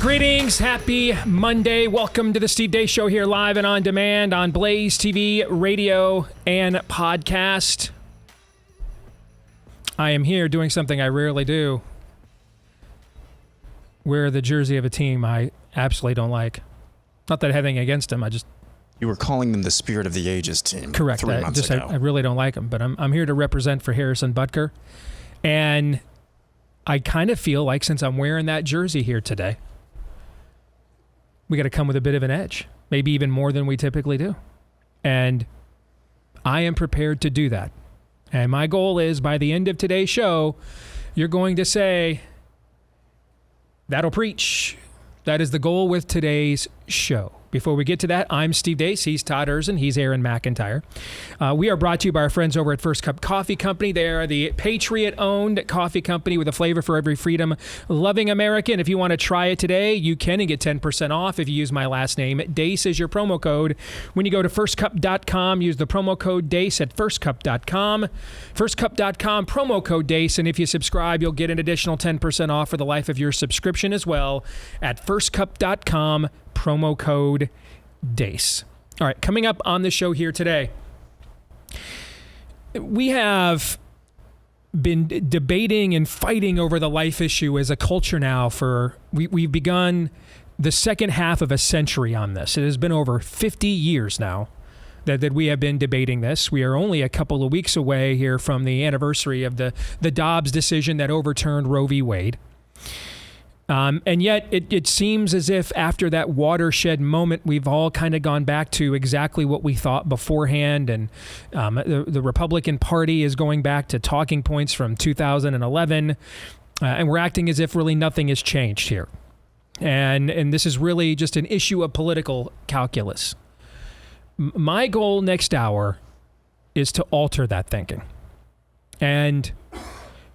Greetings. Happy Monday. Welcome to the Steve Deace Show here live and on demand on BlazeTV, radio, and podcast. I am here doing something I rarely do. Wear the jersey of a team I absolutely don't like. Not that I have anything against them. You were calling them the Spirit of the Ages team. Correct. 3 months ago. I really don't like them, but I'm here to represent for Harrison Butker. And I kind of feel like since I'm wearing that jersey here today, we got to come with a bit of an edge, maybe even more than we typically do. And I am prepared to do that. And my goal is by the end of today's show, you're going to say, that'll preach. That is the goal with today's show. Before we get to that, I'm Steve Deace. He's Todd Erzin. He's Auron MacIntyre. We are brought to you by our friends over at First Cup Coffee Company. They are the Patriot-owned coffee company with a flavor for every freedom-loving American. If you want to try it today, you can and get 10% off if you use my last name. Deace is your promo code. When you go to firstcup.com, use the promo code Deace at firstcup.com. Firstcup.com, promo code Deace. And if you subscribe, you'll get an additional 10% off for the life of your subscription as well at firstcup.com. Promo code Deace. All right, coming up on the show here today, we have been debating and fighting over the life issue as a culture now we've begun the second half of a century on this. It has been over 50 years now that we have been debating this. We are only a couple of weeks away here from the anniversary of the Dobbs decision that overturned Roe v. Wade. And yet it seems as if after that watershed moment, we've all kind of gone back to exactly what we thought beforehand. And the Republican Party is going back to talking points from 2011. And we're acting as if really nothing has changed here. And this is really just an issue of political calculus. My goal next hour is to alter that thinking. And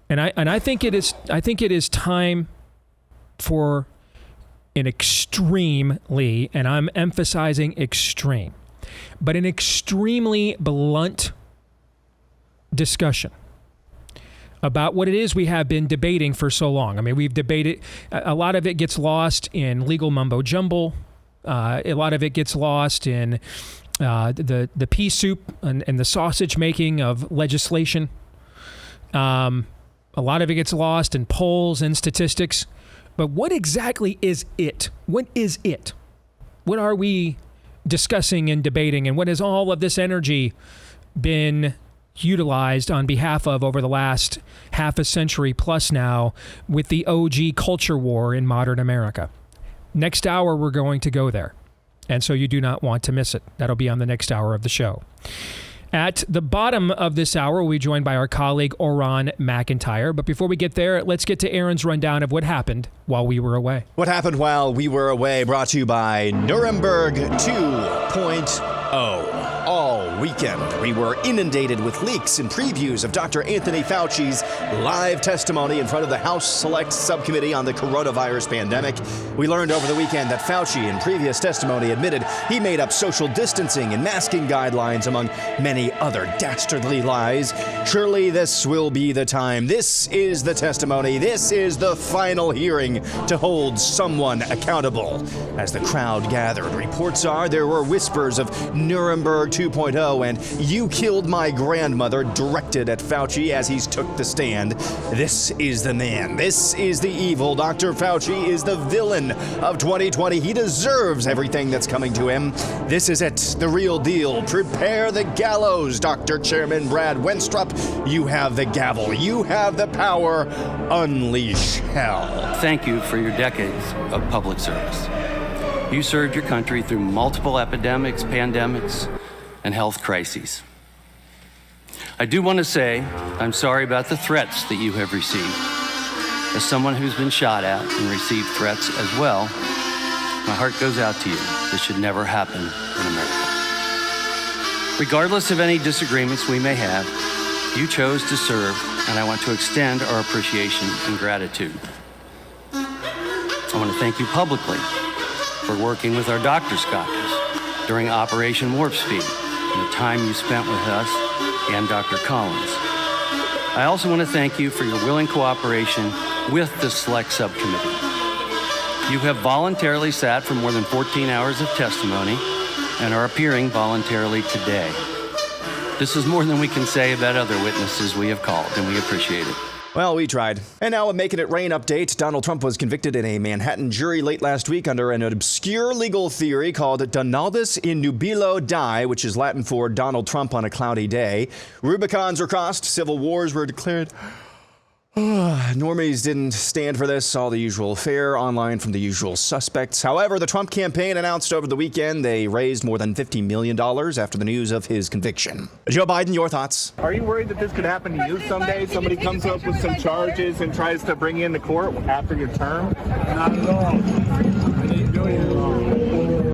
I think it is time for an extremely, and I'm emphasizing extreme, but an extremely blunt discussion about what it is we have been debating for so long. I mean, we've debated, a lot of it gets lost in legal mumbo jumbo. A lot of it gets lost in the pea soup and the sausage making of legislation. A lot of it gets lost in polls and statistics. But what exactly is it? What is it? What are we discussing and debating? And what has all of this energy been utilized on behalf of over the last half a century plus now with the OG culture war in modern America? Next hour, we're going to go there. And so you do not want to miss it. That'll be on the next hour of the show. At the bottom of this hour, we'll be joined by our colleague, Auron MacIntyre. But before we get there, let's get to Aaron's rundown of what happened while we were away. What happened while we were away, brought to you by Nuremberg 2.0. All weekend, we were inundated with leaks and previews of Dr. Anthony Fauci's live testimony in front of the House Select Subcommittee on the coronavirus pandemic. We learned over the weekend that Fauci, in previous testimony, admitted he made up social distancing and masking guidelines, among many other dastardly lies. Surely this will be the time. This is the testimony. This is the final hearing to hold someone accountable. As the crowd gathered, reports are there were whispers of Nuremberg 2.0 and "you killed my grandmother" directed at Fauci as he took the stand. This is the man. This is the evil. Dr. Fauci is the villain of 2020. He deserves everything that's coming to him. This is it, the real deal. Prepare the gallows, Dr. Chairman Brad Wenstrup. You have the gavel. You have the power. Unleash hell. Thank you for your decades of public service. You served your country through multiple epidemics, pandemics, and health crises. I do want to say I'm sorry about the threats that you have received. As someone who's been shot at and received threats as well, my heart goes out to you. This should never happen in America. Regardless of any disagreements we may have, you chose to serve, and I want to extend our appreciation and gratitude. I want to thank you publicly for working with our Doctors Caucus during Operation Warp Speed and the time you spent with us and Dr. Collins. I also want to thank you for your willing cooperation with the Select Subcommittee. You have voluntarily sat for more than 14 hours of testimony and are appearing voluntarily today. This is more than we can say about other witnesses we have called, and we appreciate it. Well, we tried. And now a Making It Rain update. Donald Trump was convicted in a Manhattan jury late last week under an obscure legal theory called Donaldus in nubilo die, which is Latin for Donald Trump on a cloudy day. Rubicons were crossed. Civil wars were declared. Normies didn't stand for this. All the usual fare online from the usual suspects. However, the Trump campaign announced over the weekend they raised more than $50 million after the news of his conviction. Joe Biden, your thoughts? Are you worried that this could happen to you someday? Somebody comes up with some charges and tries to bring you into court after your term? Not at all. I didn't do anything wrong.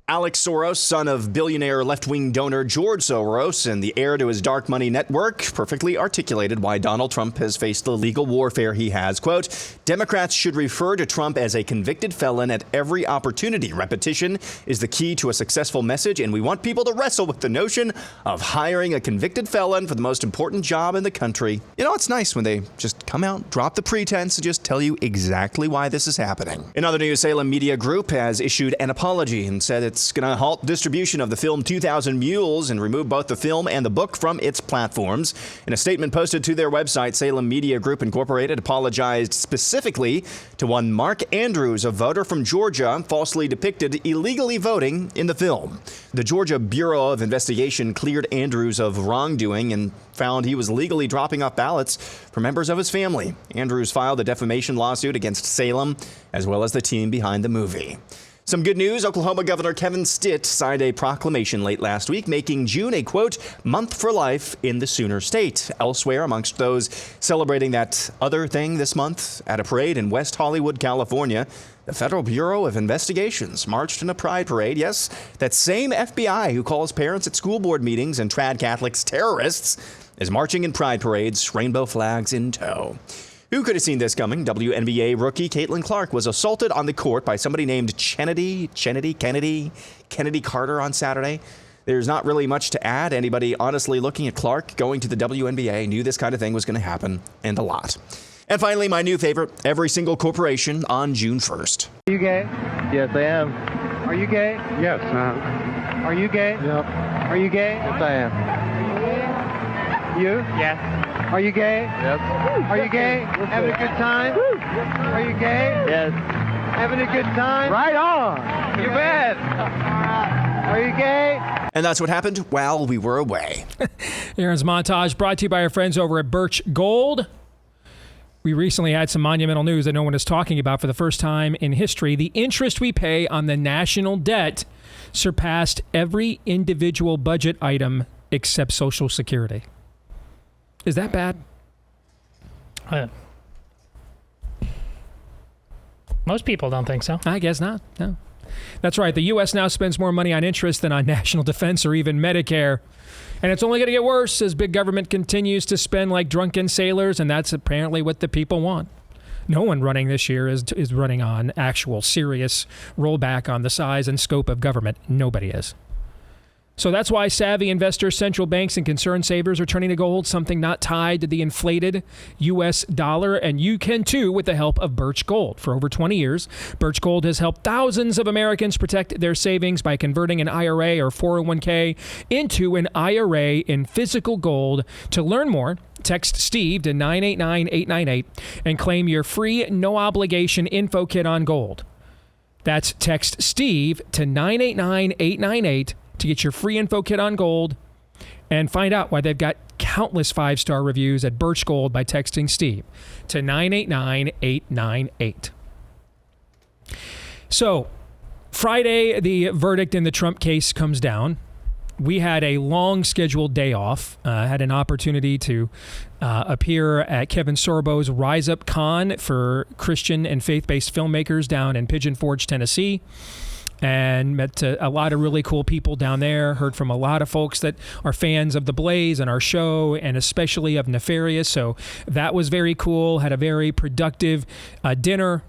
Alex Soros, son of billionaire left-wing donor George Soros and the heir to his dark money network, perfectly articulated why Donald Trump has faced the legal warfare he has. Quote, Democrats should refer to Trump as a convicted felon at every opportunity. Repetition is the key to a successful message, and we want people to wrestle with the notion of hiring a convicted felon for the most important job in the country. You know, it's nice when they just come out, drop the pretense, and just tell you exactly why this is happening. In other news, Salem Media Group has issued an apology and said it's going to halt distribution of the film 2,000 Mules and remove both the film and the book from its platforms. In a statement posted to their website, Salem Media Group Incorporated apologized specifically to one Mark Andrews, a voter from Georgia, falsely depicted illegally voting in the film. The Georgia Bureau of Investigation cleared Andrews of wrongdoing and found he was legally dropping off ballots for members of his family. Andrews filed a defamation lawsuit against Salem, as well as the team behind the movie. Some good news. Oklahoma Governor Kevin Stitt signed a proclamation late last week, making June a, quote, month for life in the Sooner State. Elsewhere, amongst those celebrating that other thing this month, at a parade in West Hollywood, California, the Federal Bureau of Investigations marched in a pride parade. Yes, that same FBI who calls parents at school board meetings and trad Catholics terrorists is marching in pride parades, rainbow flags in tow. Who could have seen this coming? WNBA rookie Caitlin Clark was assaulted on the court by somebody named Kennedy Carter on Saturday. There's not really much to add. Anybody honestly looking at Clark going to the WNBA knew this kind of thing was going to happen, and a lot. And finally, my new favorite, every single corporation on June 1st. Are you gay? Yes, I am. Are you gay? Yes. Are you gay? Yep. Are you gay? Yes, I am. You? Yes. Are you gay? Yes. Are you gay? Having a good time? Are you gay? Yes. Having a good time? Right on. You bet. Are you gay? And that's what happened while we were away. Aaron's montage brought to you by our friends over at Birch Gold. We recently had some monumental news that no one is talking about for the first time in history. The interest we pay on the national debt surpassed every individual budget item except Social Security. Is that bad? Most people don't think so. I guess not. No. That's right. The U.S. now spends more money on interest than on national defense or even Medicare. And it's only going to get worse as big government continues to spend like drunken sailors, and that's apparently what the people want. No one running this year is running on actual serious rollback on the size and scope of government. Nobody is. So that's why savvy investors, central banks, and concerned savers are turning to gold, something not tied to the inflated U.S. dollar. And you can too with the help of Birch Gold. For over 20 years, Birch Gold has helped thousands of Americans protect their savings by converting an IRA or 401k into an IRA in physical gold. To learn more, text Steve to 989-898 and claim your free, no-obligation info kit on gold. That's text Steve to 989-898 to get your free info kit on gold and find out why they've got countless 5-star reviews at Birch Gold by texting Steve to 989-898. So, Friday, the verdict in the Trump case comes down. We had a long scheduled day off, had an opportunity to appear at Kevin Sorbo's Rise Up Con for Christian and faith-based filmmakers down in Pigeon Forge, Tennessee. And met a lot of really cool people down there. Heard from a lot of folks that are fans of The Blaze and our show, and especially of Nefarious. So that was very cool. Had a very productive dinner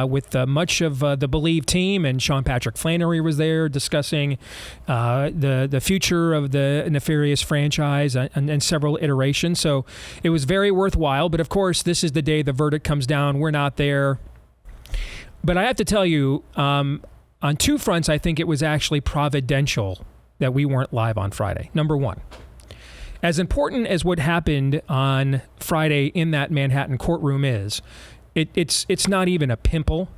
with much of the Believe team, and Sean Patrick Flannery was there discussing the future of the Nefarious franchise and several iterations. So it was very worthwhile. But of course, this is the day the verdict comes down. We're not there. But I have to tell you, on two fronts, I think it was actually providential that we weren't live on Friday. Number one, as important as what happened on Friday in that Manhattan courtroom is, it's not even a pimple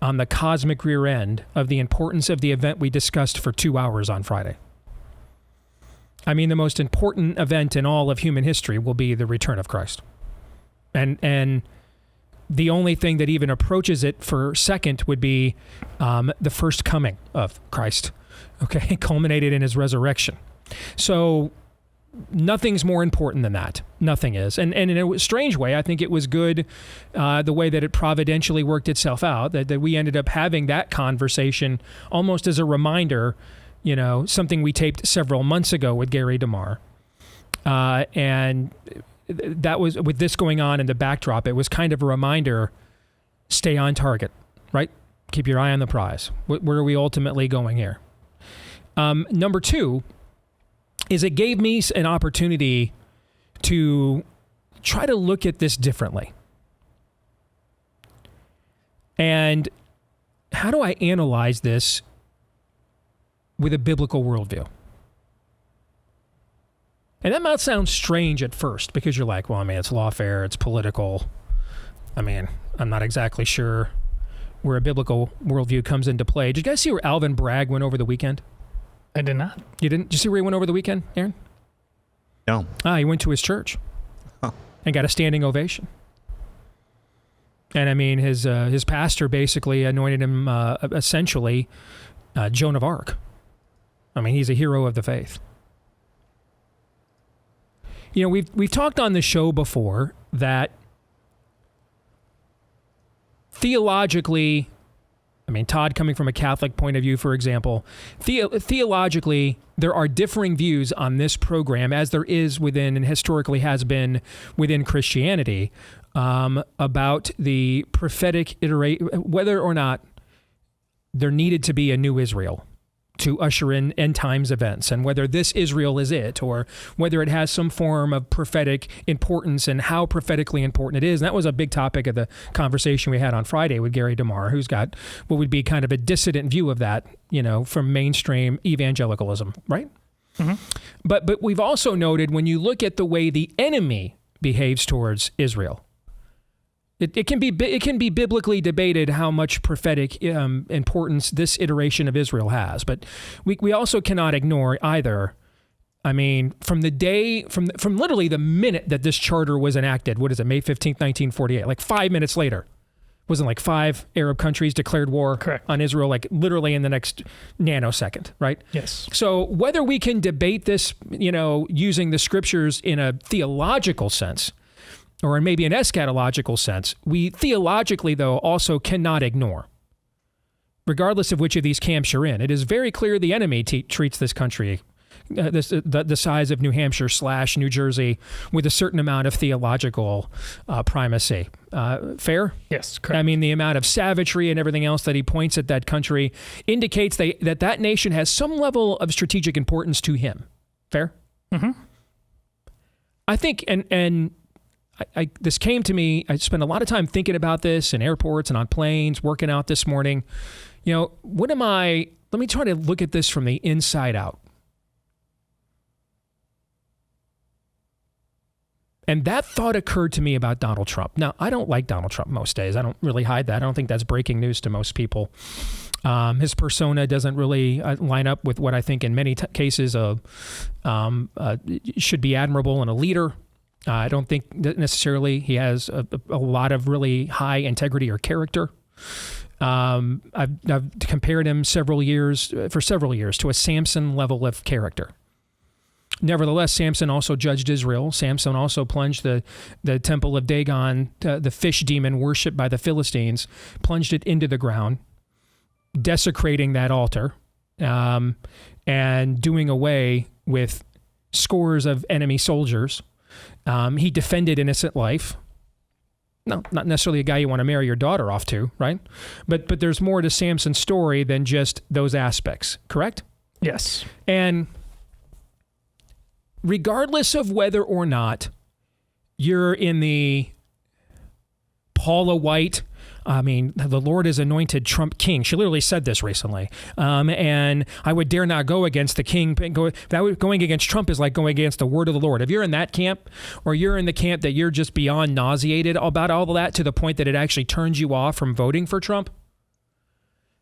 on the cosmic rear end of the importance of the event we discussed for 2 hours on Friday. I mean, the most important event in all of human history will be the return of Christ. And the only thing that even approaches it for second would be the first coming of Christ, okay, culminated in his resurrection. So nothing's more important than that. Nothing is. And in a strange way, I think it was good the way that it providentially worked itself out, that we ended up having that conversation almost as a reminder, you know, something we taped several months ago with Gary DeMar. And that was, with this going on in the backdrop, it was kind of a reminder, stay on target, right? Keep your eye on the prize. Where are we ultimately going here? Number two is it gave me an opportunity to try to look at this differently. And how do I analyze this with a biblical worldview? And that might sound strange at first because you're like, well, I mean, it's lawfare, it's political. I mean, I'm not exactly sure where a biblical worldview comes into play. Did you guys see where Alvin Bragg went over the weekend? I did not. You didn't? Did you see where he went over the weekend, Aaron? No. He went to his church and got a standing ovation. And I mean, his pastor basically anointed him essentially Joan of Arc. I mean, he's a hero of the faith. You know, we've talked on the show before that theologically, I mean, Todd coming from a Catholic point of view, for example, theologically, there are differing views on this program, as there is within and historically has been within Christianity, about the prophetic whether or not there needed to be a new Israel to usher in end times events, and whether this Israel is it, or whether it has some form of prophetic importance and how prophetically important it is. And that was a big topic of the conversation we had on Friday with Gary DeMar, who's got what would be kind of a dissident view of that, you know, from mainstream evangelicalism, right? Mm-hmm. But we've also noted when you look at the way the enemy behaves towards Israel, it can be biblically debated how much prophetic importance this iteration of Israel has, but we also cannot ignore either. I mean, from literally the minute that this charter was enacted, what is it, May 15th, 1948, like 5 minutes later, wasn't like 5 Arab countries declared war on Israel, like literally in the next nanosecond, right? Yes. So whether we can debate this, you know, using the scriptures in a theological sense, or in maybe an eschatological sense, we theologically, though, also cannot ignore, regardless of which of these camps you're in. It is very clear the enemy treats this country, the size of New Hampshire / New Jersey, with a certain amount of theological primacy. Fair? Yes, correct. I mean, the amount of savagery and everything else that he points at that country indicates that nation has some level of strategic importance to him. Fair? Mm-hmm. I think, and this came to me, I spent a lot of time thinking about this in airports and on planes, working out this morning. You know, let me try to look at this from the inside out. And that thought occurred to me about Donald Trump. Now, I don't like Donald Trump most days. I don't really hide that. I don't think that's breaking news to most people. His persona doesn't really line up with what I think in many cases should be admirable in a leader. I don't think that necessarily he has a lot of really high integrity or character. I've compared him for several years to a Samson level of character. Nevertheless, Samson also judged Israel. Samson also plunged the temple of Dagon, the fish demon worshipped by the Philistines, plunged it into the ground, desecrating that altar, and doing away with scores of enemy soldiers. He defended innocent life. No, not necessarily a guy you want to marry your daughter off to, right? But there's more to Samson's story than just those aspects, correct? Yes. And regardless of whether or not you're in the Paula White, I mean, the Lord has anointed Trump king. She literally said this recently. And I would dare not go against the king. Going against Trump is like going against the word of the Lord. If you're in that camp, or you're in the camp that you're just beyond nauseated about all of that to the point that it actually turns you off from voting for Trump,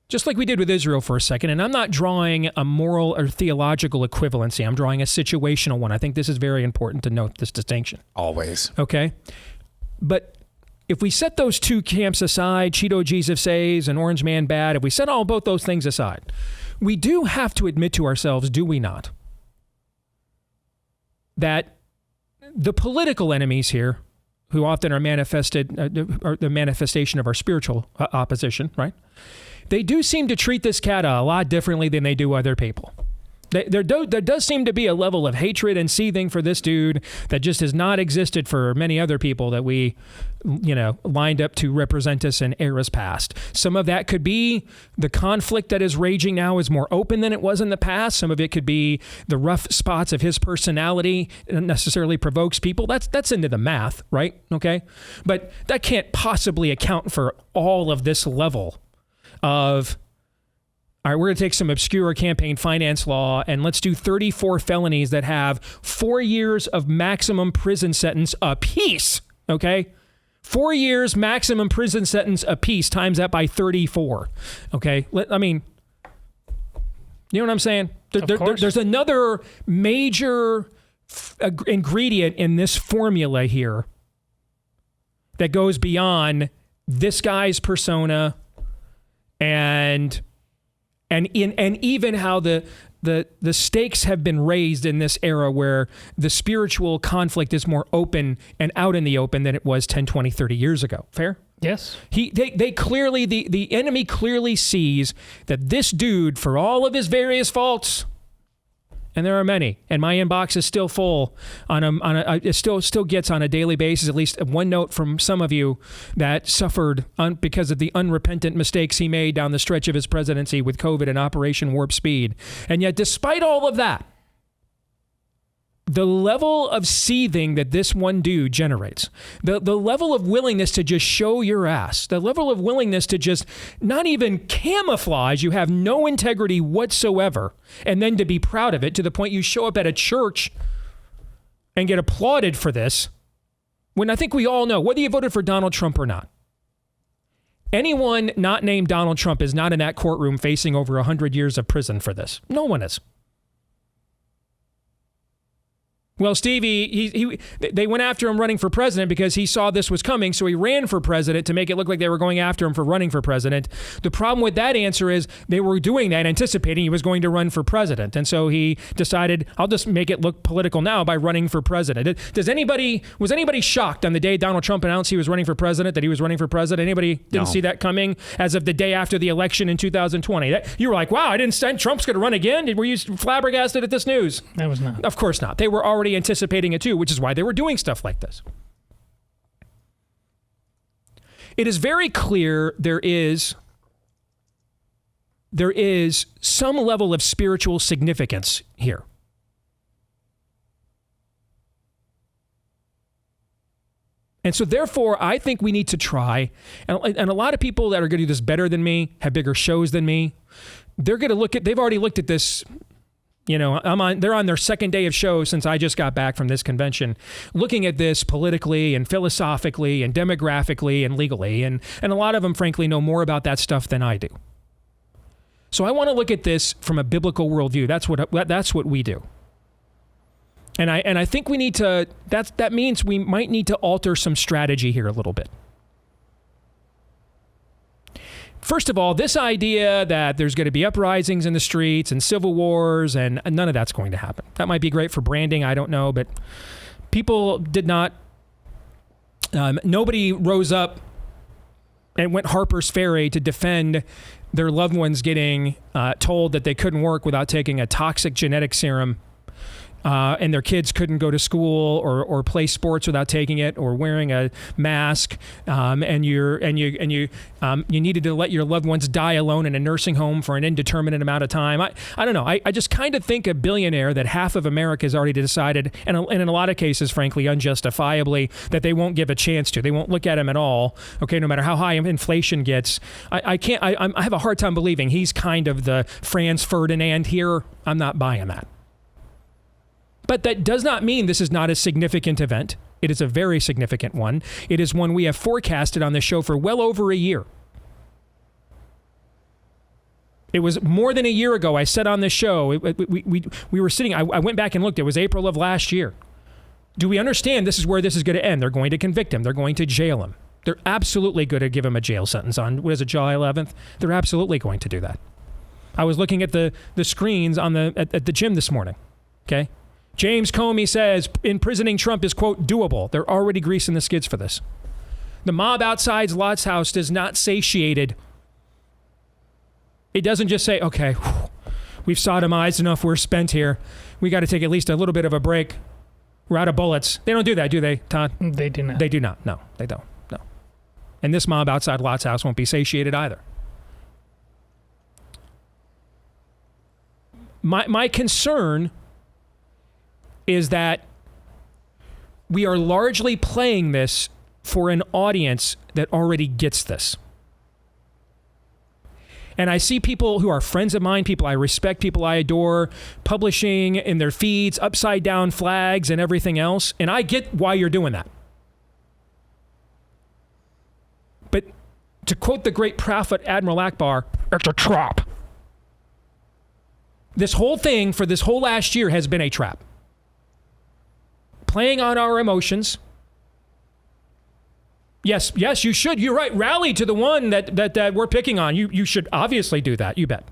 just like we did with Israel for a second, and I'm not drawing a moral or theological equivalency. I'm drawing a situational one. I think this is very important to note this distinction. Always. Okay? But if we set those two camps aside, Cheeto Jesus says and Orange Man bad, if we set both those things aside, we do have to admit to ourselves, do we not, that the political enemies here, who often are are the manifestation of our spiritual opposition, right? They do seem to treat this cat a lot differently than they do other people. There does seem to be a level of hatred and seething for this dude that just has not existed for many other people that we, lined up to represent us in eras past. Some of that could be the conflict that is raging now is more open than it was in the past. Some of it could be the rough spots of his personality necessarily provokes people. That's into the math, right? Okay. But that can't possibly account for all of this level of, all right, we're going to take some obscure campaign finance law and let's do 34 felonies that have 4 years of maximum prison sentence apiece, okay? 4 years maximum prison sentence apiece, times that by 34, okay? I mean, you know what I'm saying? There's another major ingredient in this formula here that goes beyond this guy's persona and even how the stakes have been raised in this era where the spiritual conflict is more open and out in the open than it was 10, 20, 30 years ago. Fair? Yes. They clearly, the enemy clearly sees that this dude, for all of his various faults, and there are many, and my inbox is still full it still gets on a daily basis, at least one note from some of you that suffered because of the unrepentant mistakes he made down the stretch of his presidency with COVID and Operation Warp Speed. And yet, despite all of that, the level of seething that this one dude generates, the level of willingness to just show your ass, the level of willingness to just not even camouflage, you have no integrity whatsoever, and then to be proud of it to the point you show up at a church and get applauded for this, when I think we all know, whether you voted for Donald Trump or not, anyone not named Donald Trump is not in that courtroom facing over 100 years of prison for this. No one is. Well, Stevie, they went after him running for president because he saw this was coming, so he ran for president to make it look like they were going after him for running for president. The problem with that answer is they were doing that anticipating he was going to run for president, and so he decided, I'll just make it look political now by running for president. Was anybody shocked on the day Donald Trump announced he was running for president that he was running for president? Anybody didn't see that coming as of the day after the election in 2020? You were like, wow, I didn't stand Trump's going to run again? Were you flabbergasted at this news? I was not. Of course not. They were already anticipating it too, which is why they were doing stuff like this. It is very clear there is some level of spiritual significance here. And so therefore, I think we need to try, and a lot of people that are going to do this better than me, have bigger shows than me, they've already looked at this. They're on their second day of show since I just got back from this convention, looking at this politically and philosophically and demographically and legally. And a lot of them, frankly, know more about that stuff than I do. So I want to look at this from a biblical worldview. That's what we do. And I think we need to, that means we might need to alter some strategy here a little bit. First of all, this idea that there's going to be uprisings in the streets and civil wars, and none of that's going to happen. That might be great for branding, I don't know, but people did not, nobody rose up and went Harper's Ferry to defend their loved ones getting told that they couldn't work without taking a toxic genetic serum and their kids couldn't go to school or play sports without taking it or wearing a mask, and you needed to let your loved ones die alone in a nursing home for an indeterminate amount of time. I don't know. I just kind of think a billionaire that half of America has already decided, and in a lot of cases, frankly, unjustifiably, that they won't give a chance to. They won't look at him at all. Okay, no matter how high inflation gets, I have a hard time believing he's kind of the Franz Ferdinand here. I'm not buying that. But that does not mean this is not a significant event. It is a very significant one. It is one we have forecasted on the show for well over a year. It was more than a year ago. I said on the show, we were sitting, I went back and looked. It was April of last year. Do we understand this is where this is going to end? They're going to convict him. They're going to jail him. They're absolutely going to give him a jail sentence on, what is it, July 11th? They're absolutely going to do that. I was looking at the screens at the gym this morning, okay? James Comey says imprisoning Trump is, quote, doable. They're already greasing the skids for this. The mob outside Lot's house does not satiated. It doesn't just say, okay, we've sodomized enough, we're spent here. We got to take at least a little bit of a break. We're out of bullets. They don't do that, do they, Todd? They do not. They do not. No, they don't. No. And this mob outside Lot's house won't be satiated either. My concern is that we are largely playing this for an audience that already gets this. And I see people who are friends of mine, people I respect, people I adore, publishing in their feeds upside down flags and everything else. And I get why you're doing that. But to quote the great prophet Admiral Akbar, it's a trap. This whole thing for this whole last year has been a trap. Playing on our emotions. Yes, you should. You're right. Rally to the one that we're picking on. You should obviously do that. You bet.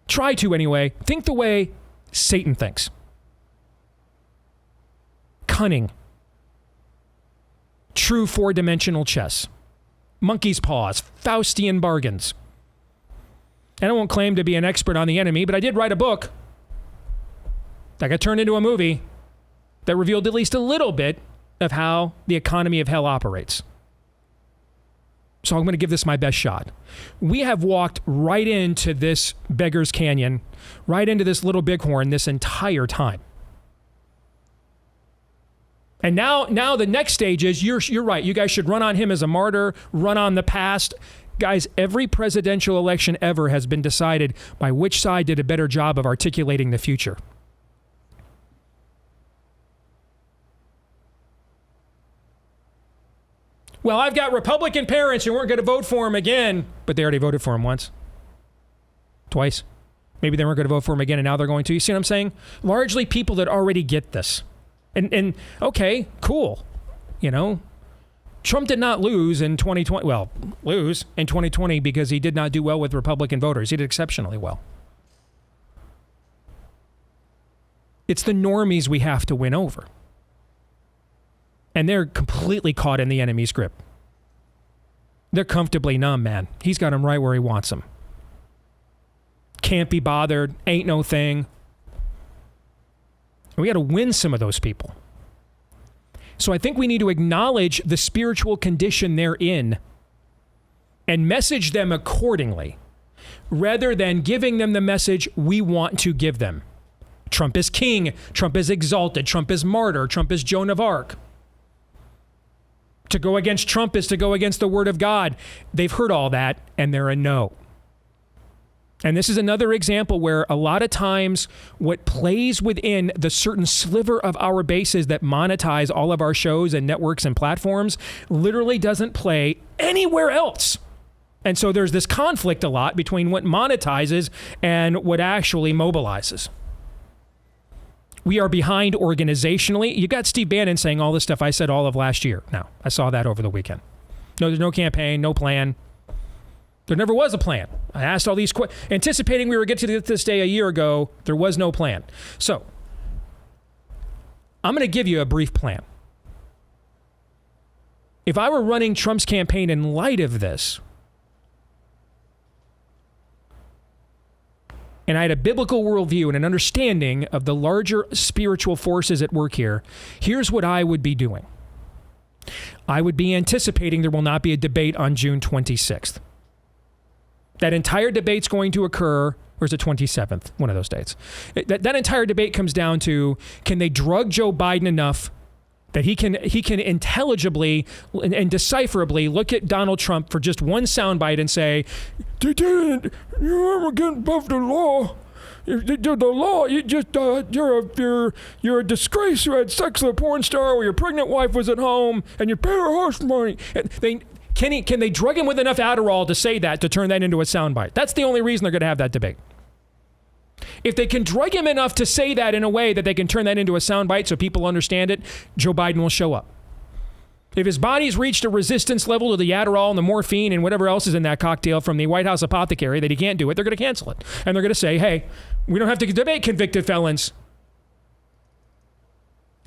Try to anyway, think the way Satan thinks. Cunning. True four-dimensional chess. Monkey's paws. Faustian bargains. And I won't claim to be an expert on the enemy, but I did write a book that got turned into a movie that revealed at least a little bit of how the economy of hell operates. So I'm going to give this my best shot. We have walked right into this beggar's canyon, right into this little bighorn this entire time. And now the next stage is, you're right, you guys should run on him as a martyr, run on the past. Guys, every presidential election ever has been decided by which side did a better job of articulating the future. Well, I've got Republican parents who weren't going to vote for him again, but they already voted for him once. Twice. Maybe they weren't going to vote for him again, and now they're going to. You see what I'm saying? Largely people that already get this. And okay, cool. You know, Trump did not lose in 2020. Well, lose in 2020 because he did not do well with Republican voters. He did exceptionally well. It's the normies we have to win over. And they're completely caught in the enemy's grip. They're comfortably numb, man. He's got them right where he wants them. Can't be bothered. Ain't no thing. We got to win some of those people. So I think we need to acknowledge the spiritual condition they're in and message them accordingly, rather than giving them the message we want to give them. Trump is king. Trump is exalted. Trump is martyr. Trump is Joan of Arc. To go against Trump is to go against the word of God. They've heard all that, and they're a no. And this is another example where a lot of times what plays within the certain sliver of our bases that monetize all of our shows and networks and platforms literally doesn't play anywhere else. And so there's this conflict a lot between what monetizes and what actually mobilizes. We are behind organizationally. You got Steve Bannon saying all this stuff I said all of last year. Now, I saw that over the weekend. No, there's no campaign, no plan. There never was a plan. I asked all these questions, anticipating we were getting to this day a year ago. There was no plan. So, I'm going to give you a brief plan. If I were running Trump's campaign in light of this, and I had a biblical worldview and an understanding of the larger spiritual forces at work here, here's what I would be doing. I would be anticipating there will not be a debate on June 26th. That entire debate's going to occur, or is it 27th? One of those dates. That entire debate comes down to, can they drug Joe Biden enough that he can intelligibly and decipherably look at Donald Trump for just one soundbite and say, "They didn't. You're getting above the law. The law. You just you're a disgrace. You had sex with a porn star, or your pregnant wife was at home, and you paid her house money." Can they drug him with enough Adderall to say that, to turn that into a soundbite? That's the only reason they're going to have that debate. If they can drug him enough to say that in a way that they can turn that into a soundbite so people understand it, Joe Biden will show up. If his body's reached a resistance level to the Adderall and the morphine and whatever else is in that cocktail from the White House apothecary that he can't do it, they're going to cancel it. And they're going to say, hey, we don't have to debate convicted felons.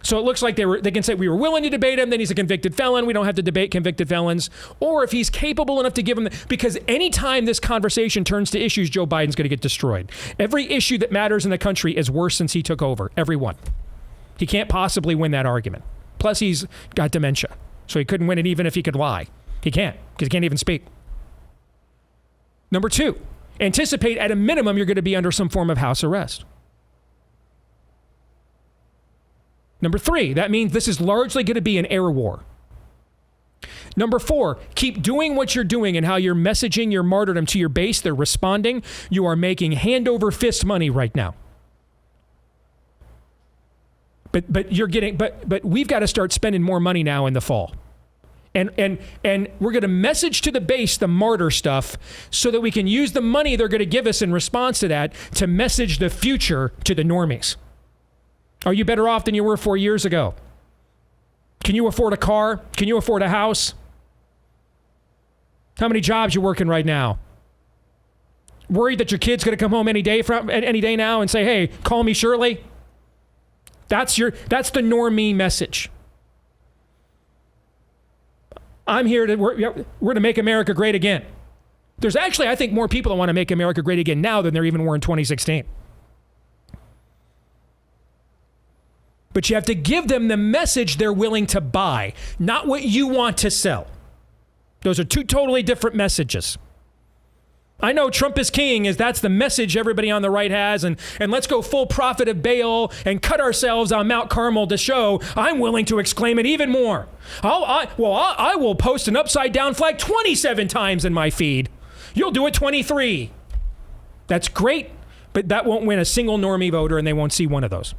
So it looks like they can say we were willing to debate him, then he's a convicted felon. We don't have to debate convicted felons. Or if he's capable enough to give him, because anytime this conversation turns to issues, Joe Biden's going to get destroyed. Every issue that matters in the country is worse since he took over. Every one. He can't possibly win that argument. Plus he's got dementia. So he couldn't win it even if he could lie. He can't, because he can't even speak. Number 2, anticipate at a minimum you're going to be under some form of house arrest. Number 3, that means this is largely going to be an air war. Number 4, keep doing what you're doing and how you're messaging your martyrdom to your base. They're responding. You are making hand over fist money right now. But we've got to start spending more money now in the fall. And we're going to message to the base the martyr stuff so that we can use the money they're going to give us in response to that to message the future to the normies. Are you better off than you were 4 years ago? Can you afford a car? Can you afford a house? How many jobs you working right now? Worried that your kid's going to come home any day now and say, "Hey, call me Shirley"? That's the normie message. I'm here we're to make America great again. There's actually, I think, more people that want to make America great again now than there even were in 2016. But you have to give them the message they're willing to buy, not what you want to sell. Those are two totally different messages. I know Trump is king, that's the message everybody on the right has, and let's go full prophet of Baal and cut ourselves on Mount Carmel to show I'm willing to exclaim it even more. I will post an upside down flag 27 times in my feed. You'll do it 23. That's great, but that won't win a single normie voter, and they won't see one of those.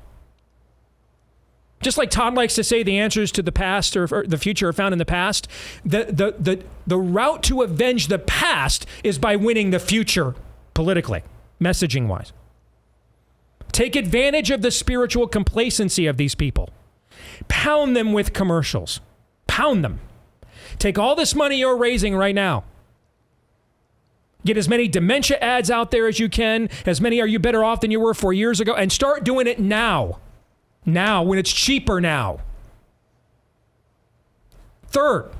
Just like Todd likes to say, the answers to the past or the future are found in the past. The route to avenge the past is by winning the future politically, messaging-wise. Take advantage of the spiritual complacency of these people. Pound them with commercials. Pound them. Take all this money you're raising right now. Get as many dementia ads out there as you can. As many are you better off than you were 4 years ago. And start doing it now. Now, when it's cheaper now. Third,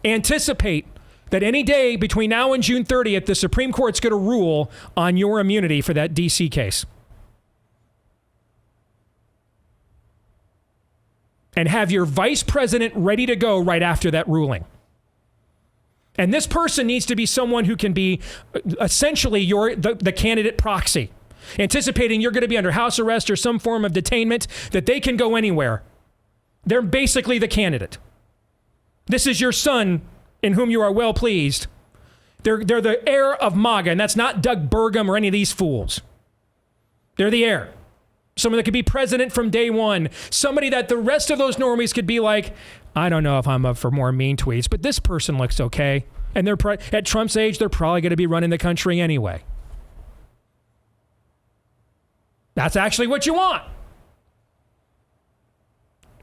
anticipate that any day between now and June 30th, the Supreme Court's going to rule on your immunity for that D.C. case. And have your vice president ready to go right after that ruling. And this person needs to be someone who can be essentially the candidate proxy. Anticipating you're going to be under house arrest or some form of detainment, that they can go anywhere. They're basically the candidate. This is your son in whom you are well pleased. They're the heir of MAGA, and that's not Doug Burgum or any of these fools. They're the heir. Someone that could be president from day one. Somebody that the rest of those normies could be like, I don't know if I'm up for more mean tweets, but this person looks okay. And they're at Trump's age, they're probably going to be running the country anyway. That's actually what you want.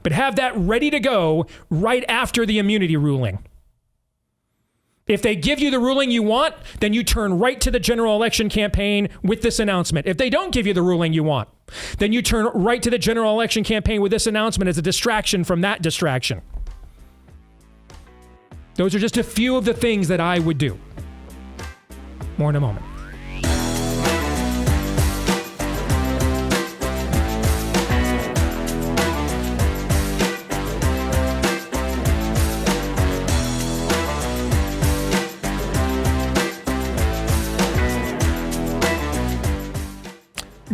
But have that ready to go right after the immunity ruling. If they give you the ruling you want, then you turn right to the general election campaign with this announcement. If they don't give you the ruling you want, then you turn right to the general election campaign with this announcement as a distraction from that distraction. Those are just a few of the things that I would do. More in a moment.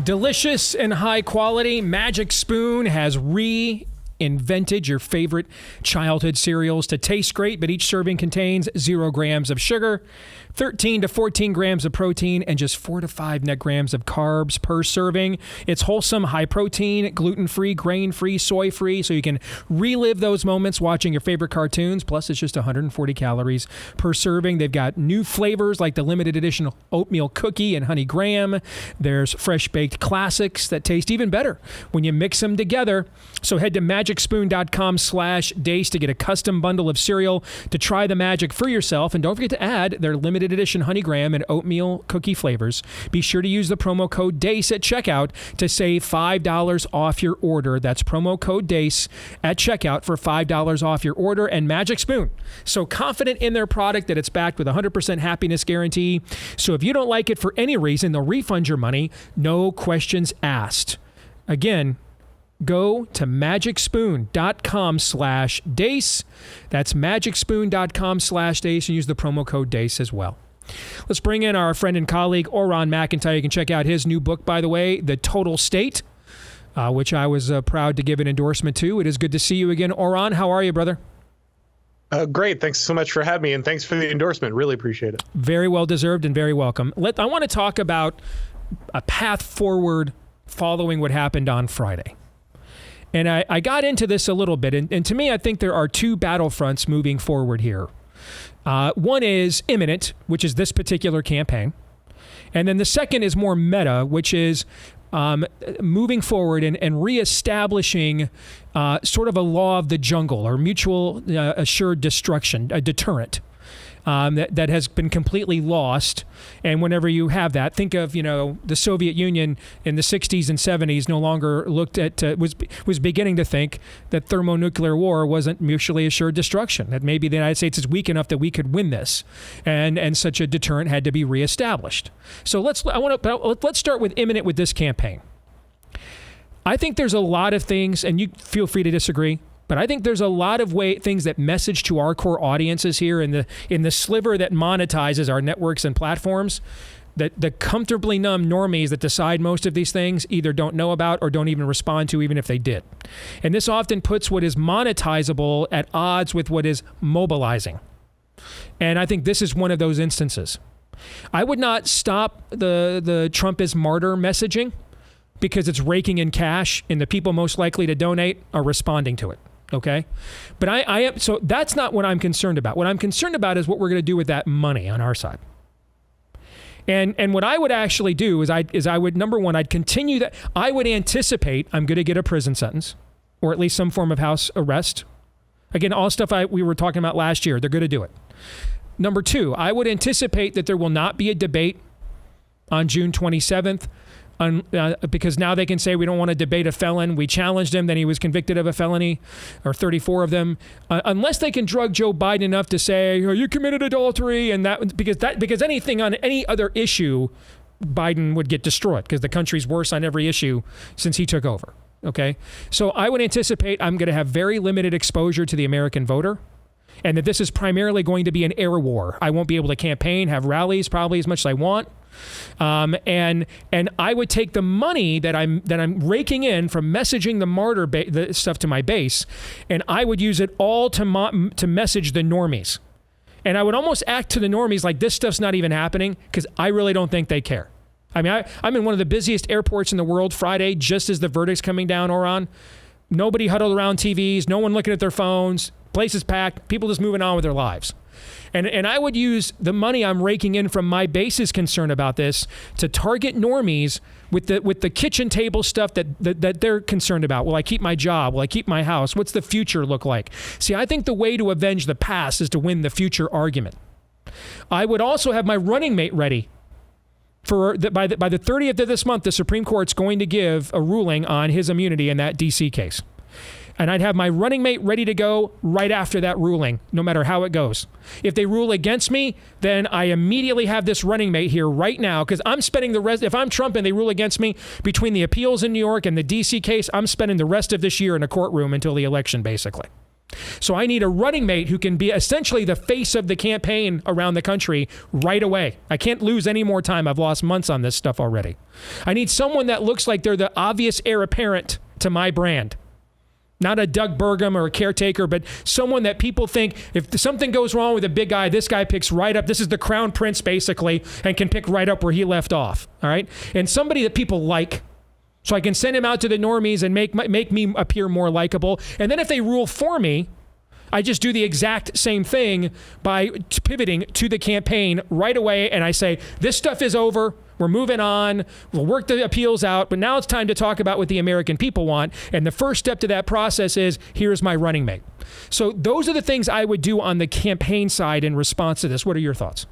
Delicious and high quality, Magic Spoon has reinvented your favorite childhood cereals to taste great, but each serving contains 0 grams of sugar, 13 to 14 grams of protein, and just 4 to 5 net grams of carbs per serving. It's wholesome, high protein, gluten-free, grain-free, soy-free, so you can relive those moments watching your favorite cartoons. Plus, it's just 140 calories per serving. They've got new flavors like the limited edition oatmeal cookie and honey graham. There's fresh-baked classics that taste even better when you mix them together. So head to magicspoon.com/Deace to get a custom bundle of cereal to try the magic for yourself. And don't forget to add their limited edition honey graham and oatmeal cookie flavors. Be sure to use the promo code DEACE at checkout to save $5 off your order. That's promo code DEACE at checkout for $5 off your order. And Magic Spoon, so confident in their product that it's backed with a 100% happiness guarantee. So if you don't like it for any reason, they'll refund your money. No questions asked. Again, go to magicspoon.com/Deace. That's magicspoon.com/Deace and use the promo code DEACE as well. Let's bring in our friend and colleague, Auron MacIntyre. You can check out his new book, by the way, The Total State, which I was proud to give an endorsement to. It is good to see you again, Auron. How are you, brother? Great. Thanks so much for having me, and thanks for the endorsement. Really appreciate it. Very well deserved and very welcome. I want to talk about a path forward following what happened on Friday. And I got into this a little bit, and to me, I think there are two battlefronts moving forward here. One is imminent, which is this particular campaign. And then the second is more meta, which is moving forward and reestablishing sort of a law of the jungle or mutual assured destruction, a deterrent. That has been completely lost. And whenever you have that, think of, the Soviet Union in the 60s and 70s no longer looked at, was beginning to think that thermonuclear war wasn't mutually assured destruction, that maybe the United States is weak enough that we could win this. And such a deterrent had to be reestablished. So let's start with imminent with this campaign. I think there's a lot of things, and you feel free to disagree, but I think there's a lot of things that message to our core audiences here in the sliver that monetizes our networks and platforms, that the comfortably numb normies that decide most of these things either don't know about or don't even respond to, even if they did. And this often puts what is monetizable at odds with what is mobilizing. And I think this is one of those instances. I would not stop the Trump is martyr messaging because it's raking in cash and the people most likely to donate are responding to it. Okay, but so that's not what I'm concerned about. What I'm concerned about is what we're going to do with that money on our side. And what I would actually do is I would, number one, I'd continue that. I would anticipate I'm going to get a prison sentence or at least some form of house arrest. Again, all stuff we were talking about last year, they're going to do it. Number two, I would anticipate that there will not be a debate on June 27th. Because now they can say we don't want to debate a felon. We challenged him, then he was convicted of a felony, or 34 of them. Unless they can drug Joe Biden enough to say, oh, you committed adultery, and because anything on any other issue, Biden would get destroyed because the country's worse on every issue since he took over. Okay, so I would anticipate I'm going to have very limited exposure to the American voter, and that this is primarily going to be an air war. I won't be able to campaign, have rallies probably as much as I want. And I would take the money that I'm raking in from messaging the martyr the stuff to my base, and I would use it all to message the normies. And I would almost act to the normies like this stuff's not even happening because I really don't think they care. I mean, I'm in one of the busiest airports in the world Friday, just as the verdict's coming down, Auron. Nobody huddled around TVs, no one looking at their phones, place is packed, people just moving on with their lives. And I would use the money I'm raking in from my base's concern about this to target normies with the kitchen table stuff that they're concerned about. Will I keep my job? Will I keep my house? What's the future look like? See, I think the way to avenge the past is to win the future argument. I would also have my running mate ready. By the 30th of this month, the Supreme Court's going to give a ruling on his immunity in that D.C. case. And I'd have my running mate ready to go right after that ruling, no matter how it goes. If they rule against me, then I immediately have this running mate here right now because I'm spending the rest, if I'm Trump and they rule against me, between the appeals in New York and the D.C. case, I'm spending the rest of this year in a courtroom until the election, basically. So I need a running mate who can be essentially the face of the campaign around the country right away. I can't lose any more time. I've lost months on this stuff already. I need someone that looks like they're the obvious heir apparent to my brand. Not a Doug Burgum or a caretaker, but someone that people think if something goes wrong with a big guy, this guy picks right up. This is the crown prince, basically, and can pick right up where he left off. All right? And somebody that people like, so I can send him out to the normies and make me appear more likable. And then if they rule for me, I just do the exact same thing by pivoting to the campaign right away. And I say, this stuff is over. We're moving on. We'll work the appeals out. But now it's time to talk about what the American people want. And the first step to that process is, here's my running mate. So those are the things I would do on the campaign side in response to this. What are your thoughts?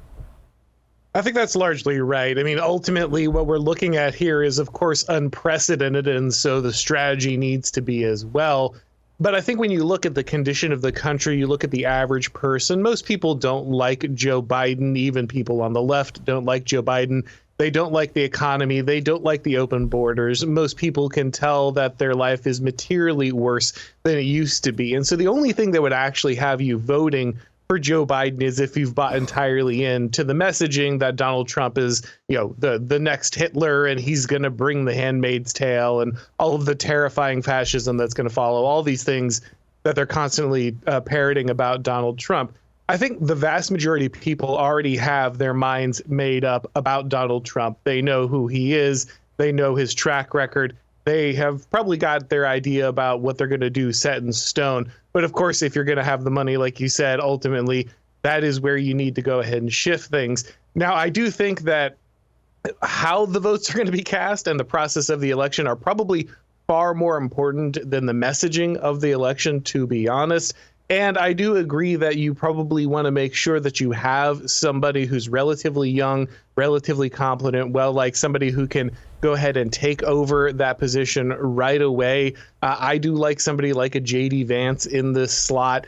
I think that's largely right. I mean, ultimately, what we're looking at here is, of course, unprecedented, and so the strategy needs to be as well. But I think when you look at the condition of the country, you look at the average person, most people don't like Joe Biden. Even people on the left don't like Joe Biden. They don't like the economy. They don't like the open borders. Most people can tell that their life is materially worse than it used to be. And so the only thing that would actually have you voting for Joe Biden is if you've bought entirely into the messaging that Donald Trump is, the next Hitler, and he's going to bring the Handmaid's Tale and all of the terrifying fascism that's going to follow, all these things that they're constantly parroting about Donald Trump. I think the vast majority of people already have their minds made up about Donald Trump. They know who he is. They know his track record. They have probably got their idea about what they're going to do set in stone. But of course, if you're going to have the money, like you said, ultimately, that is where you need to go ahead and shift things. Now, I do think that how the votes are going to be cast and the process of the election are probably far more important than the messaging of the election, to be honest. And I do agree that you probably want to make sure that you have somebody who's relatively young, relatively competent, like somebody who can go ahead and take over that position right away. I do like somebody like a J.D. Vance in this slot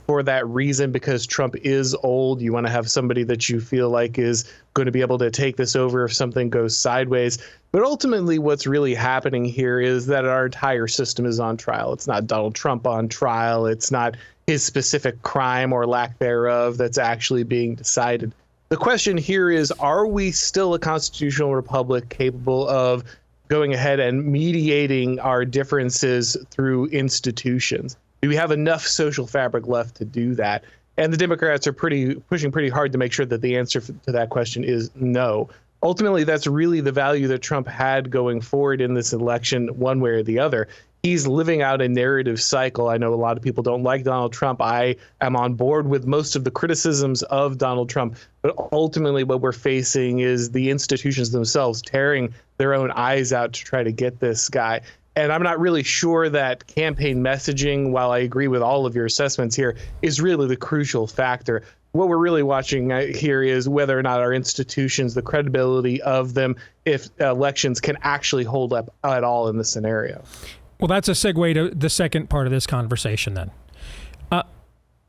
for that reason, because Trump is old. You want to have somebody that you feel like is going to be able to take this over if something goes sideways. But ultimately, what's really happening here is that our entire system is on trial. It's not Donald Trump on trial. It's not his specific crime or lack thereof that's actually being decided. The question here is, are we still a constitutional republic capable of going ahead and mediating our differences through institutions? Do we have enough social fabric left to do that? And the Democrats are pushing pretty hard to make sure that the answer to that question is no. Ultimately, that's really the value that Trump had going forward in this election, one way or the other. He's living out a narrative cycle. I know a lot of people don't like Donald Trump. I am on board with most of the criticisms of Donald Trump. But ultimately, what we're facing is the institutions themselves tearing their own eyes out to try to get this guy. And I'm not really sure that campaign messaging, while I agree with all of your assessments here, is really the crucial factor. What we're really watching here is whether or not our institutions, the credibility of them, if elections can actually hold up at all in this scenario. Well, that's a segue to the second part of this conversation then.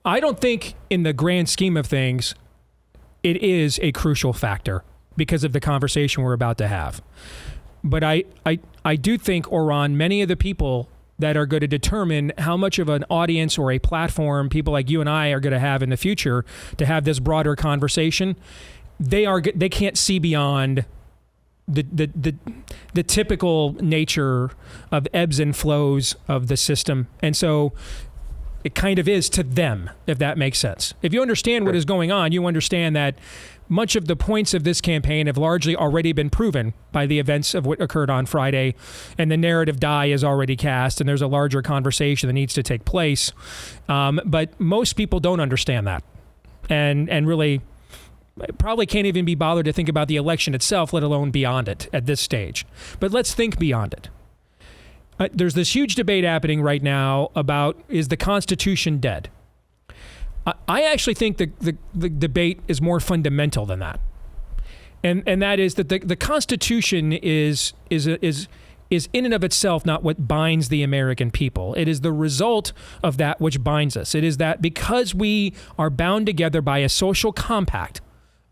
I don't think in the grand scheme of things, it is a crucial factor because of the conversation we're about to have. But I do think, Auron, many of the people that are going to determine how much of an audience or a platform people like you and I are going to have in the future to have this broader conversation, they can't see beyond the typical nature of ebbs and flows of the system. And so it kind of is to them, if that makes sense. If you understand what is going on, you understand that much of the points of this campaign have largely already been proven by the events of what occurred on Friday, and the narrative die is already cast, and there's a larger conversation that needs to take place. But most people don't understand that, and really probably can't even be bothered to think about the election itself, let alone beyond it at this stage. But let's think beyond it. There's this huge debate happening right now about, is the Constitution dead? I actually think the debate is more fundamental than that. And that is that the Constitution is in and of itself not what binds the American people. It is the result of that which binds us. It is that because we are bound together by a social compact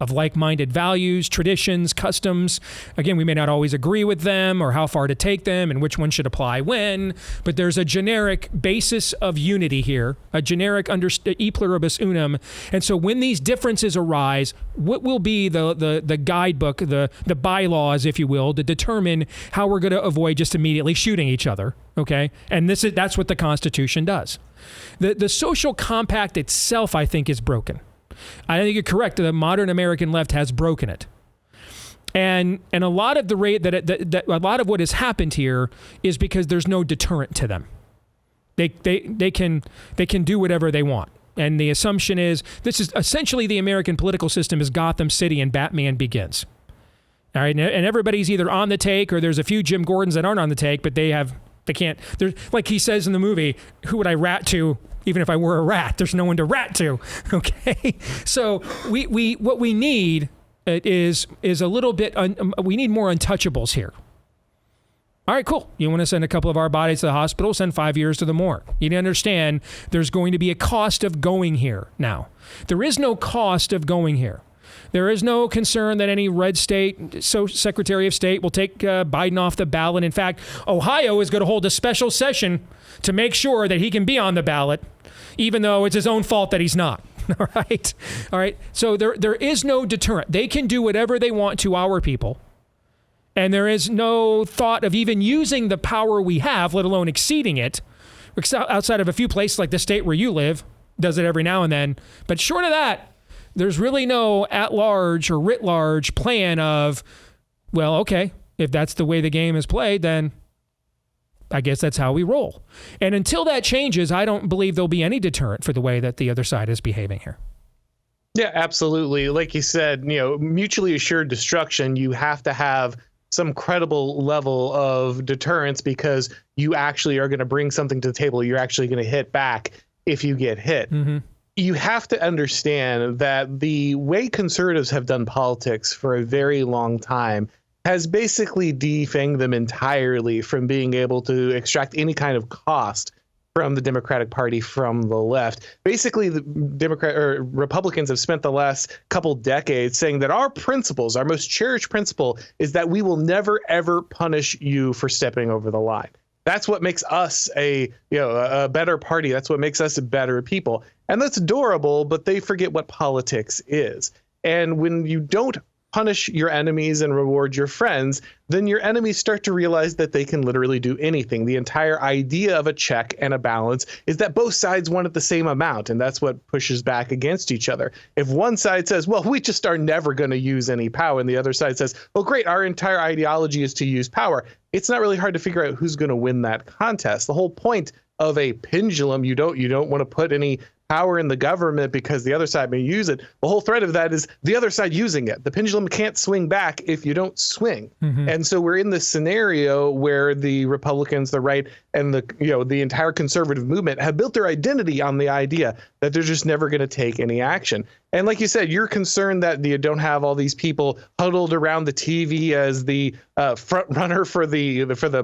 of like-minded values, traditions, customs. Again, we may not always agree with them or how far to take them and which one should apply when, but there's a generic basis of unity here, a generic e pluribus unum. And so when these differences arise, what will be the guidebook, the bylaws, if you will, to determine how we're going to avoid just immediately shooting each other, okay? And that's what the Constitution does. The social compact itself, I think, is broken. I think you're correct. The modern American left has broken it, and a lot of a lot of what has happened here is because there's no deterrent to them. They can do whatever they want, and the assumption is this is essentially the American political system is Gotham City and Batman Begins. All right, and everybody's either on the take or there's a few Jim Gordons that aren't on the take, but they can't. There's, like he says in the movie, who would I rat to? Even if I were a rat, there's no one to rat to. Okay, so what we need is a little bit. We need more untouchables here. All right, cool. You want to send a couple of our bodies to the hospital? Send 5 years to the morgue. You need to understand there's going to be a cost of going here. Now, there is no cost of going here. There is no concern that any red state Secretary of State will take Biden off the ballot. In fact, Ohio is going to hold a special session to make sure that he can be on the ballot, even though it's his own fault that he's not. All right. So there is no deterrent. They can do whatever they want to our people. And there is no thought of even using the power we have, let alone exceeding it, outside of a few places like the state where you live, does it every now and then. But short of that, there's really no at-large or writ-large plan of, well, okay, if that's the way the game is played, then I guess that's how we roll. And until that changes, I don't believe there'll be any deterrent for the way that the other side is behaving here. Yeah, absolutely. Like you said, mutually assured destruction, you have to have some credible level of deterrence because you actually are going to bring something to the table. You're actually going to hit back if you get hit. Mm-hmm. You have to understand that the way conservatives have done politics for a very long time has basically defanged them entirely from being able to extract any kind of cost from the Democratic Party from the left. Basically, the Republicans have spent the last couple decades saying that our principles, our most cherished principle, is that we will never, ever punish you for stepping over the line. That's what makes us a better party. That's what makes us better people. And that's adorable, but they forget what politics is. And when you don't punish your enemies and reward your friends, then your enemies start to realize that they can literally do anything. The entire idea of a check and a balance is that both sides want the same amount, and that's what pushes back against each other. If one side says, well, we just are never going to use any power, and the other side says, well, great, our entire ideology is to use power, it's not really hard to figure out who's going to win that contest. The whole point of a pendulum, you don't want to put any power in the government because the other side may use it. The whole threat of that is the other side using it. The pendulum can't swing back if you don't swing. Mm-hmm. And so we're in this scenario where the Republicans, the right, and the entire conservative movement have built their identity on the idea that they're just never going to take any action. And like you said, you're concerned that you don't have all these people huddled around the TV as the front runner for the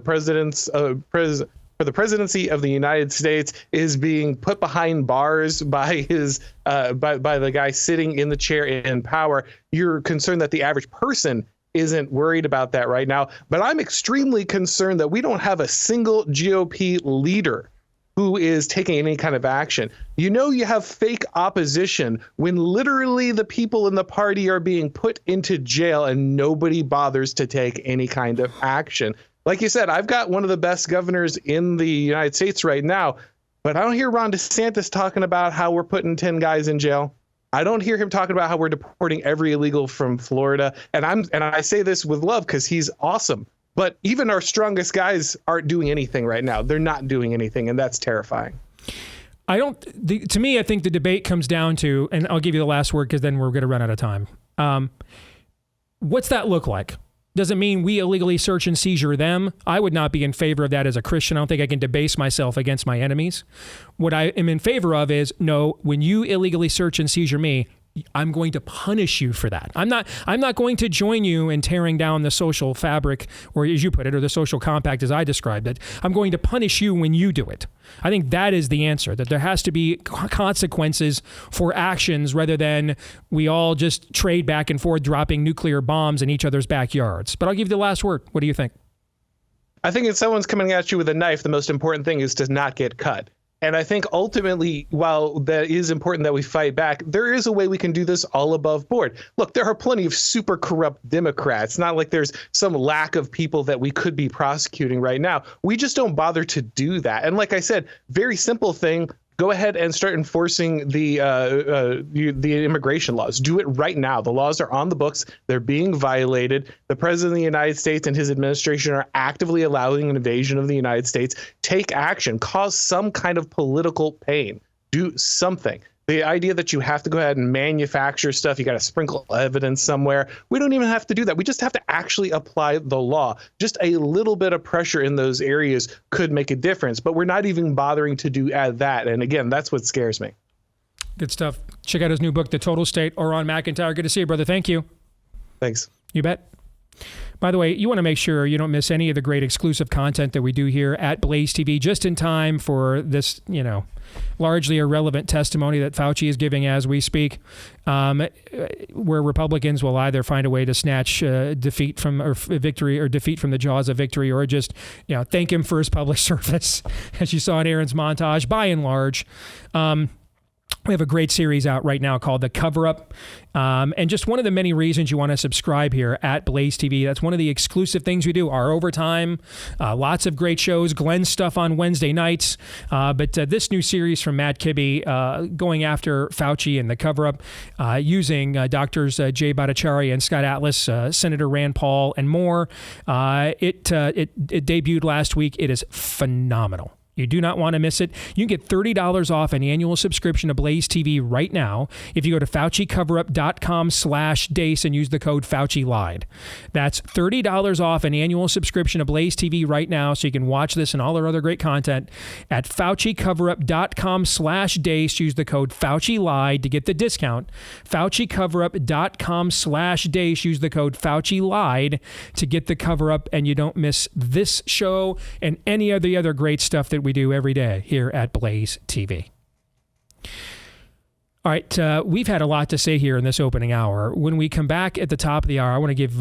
presidency of the United States is being put behind bars by his by the guy sitting in the chair in power. You're concerned that the average person isn't worried about that right now. But I'm extremely concerned that we don't have a single GOP leader who is taking any kind of action. You have fake opposition when literally the people in the party are being put into jail and nobody bothers to take any kind of action. Like you said, I've got one of the best governors in the United States right now, but I don't hear Ron DeSantis talking about how we're putting 10 guys in jail. I don't hear him talking about how we're deporting every illegal from Florida. And I say this with love because he's awesome. But even our strongest guys aren't doing anything right now. They're not doing anything, and that's terrifying. To me, I think the debate comes down to, and I'll give you the last word because then we're going to run out of time. What's that look like? Does it mean we illegally search and seizure them? I would not be in favor of that as a Christian. I don't think I can debase myself against my enemies. What I am in favor of is, no, when you illegally search and seizure me, I'm going to punish you for that. I'm not going to join you in tearing down the social fabric, or as you put it, or the social compact as I described it. I'm going to punish you when you do it. I think that is the answer, that there has to be consequences for actions rather than we all just trade back and forth dropping nuclear bombs in each other's backyards. But I'll give you the last word. What do you think? I think if someone's coming at you with a knife, the most important thing is to not get cut. And I think ultimately, while that is important that we fight back, there is a way we can do this all above board. Look, there are plenty of super corrupt Democrats. Not like there's some lack of people that we could be prosecuting right now. We just don't bother to do that. And like I said, very simple thing. Go ahead and start enforcing the immigration laws. Do it right now. The laws are on the books. They're being violated. The president of the United States and his administration are actively allowing an invasion of the United States. Take action. Cause some kind of political pain. Do something. The idea that you have to go ahead and manufacture stuff, you got to sprinkle evidence somewhere. We don't even have to do that. We just have to actually apply the law. Just a little bit of pressure in those areas could make a difference, but we're not even bothering to do that. And again, that's what scares me. Good stuff. Check out his new book, The Total State. Auron MacIntyre. Good to see you, brother. Thank you. Thanks. You bet. By the way, you want to make sure you don't miss any of the great exclusive content that we do here at Blaze TV just in time for this, largely irrelevant testimony that Fauci is giving as we speak, where Republicans will either find a way to snatch defeat from the jaws of victory, or just thank him for his public service, as you saw in Aaron's montage. By and large, we have a great series out right now called The Cover-Up. And just one of the many reasons you want to subscribe here at Blaze TV. That's one of the exclusive things we do. Our overtime, lots of great shows, Glenn's stuff on Wednesday nights. But this new series from Matt Kibbe going after Fauci and The Cover-Up, using Doctors Jay Bhattacharya and Scott Atlas, Senator Rand Paul, and more. It debuted last week. It is phenomenal. You do not want to miss it. You can get $30 off an annual subscription to Blaze TV right now if you go to FauciCoverup.com/Deace and use the code FauciLied. That's $30 off an annual subscription to Blaze TV right now, so you can watch this and all our other great content at FauciCoverup.com/Deace. Use the code FauciLied to get the discount. FauciCoverup.com/Deace. Use the code FauciLied to get the cover-up, and you don't miss this show and any of the other great stuff that we do every day here at Blaze TV. All right, we've had a lot to say here in this opening hour. When we come back at the top of the hour, I want to give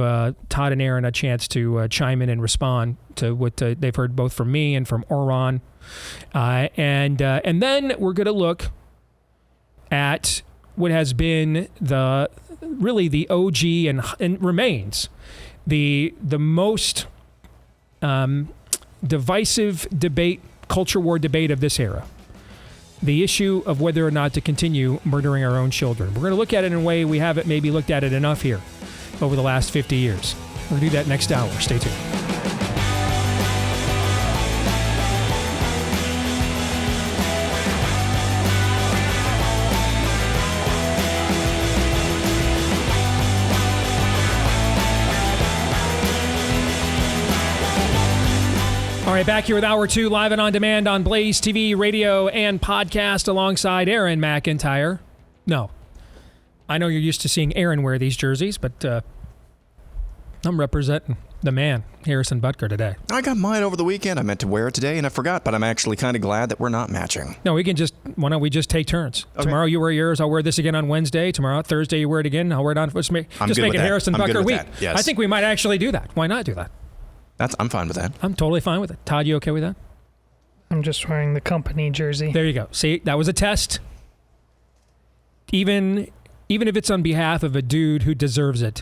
Todd and Aaron a chance to chime in and respond to what they've heard both from me and from Auron. And then we're going to look at what has been the OG and remains the most divisive debate, culture war debate of this era. The issue of whether or not to continue murdering our own children. We're going to look at it in a way we haven't maybe looked at it enough here over the last 50 years. We're going to do that next hour. Stay tuned. All right, back here with Hour 2, live and on demand on Blaze TV, radio, and podcast alongside Auron MacIntyre. No, I know you're used to seeing Aaron wear these jerseys, but I'm representing the man, Harrison Butker, today. I got mine over the weekend. I meant to wear it today, and I forgot, but I'm actually kind of glad that we're not matching. No, why don't we just take turns? Okay. Tomorrow you wear yours, I'll wear this again on Wednesday. Tomorrow, Thursday, you wear it again, I'll wear it on... Just make it Harrison Butker week. Yes. I think we might actually do that. Why not do that? I'm fine with that. I'm totally fine with it. Todd, you okay with that? I'm just wearing the company jersey. There you go. See, that was a test. Even if it's on behalf of a dude who deserves it,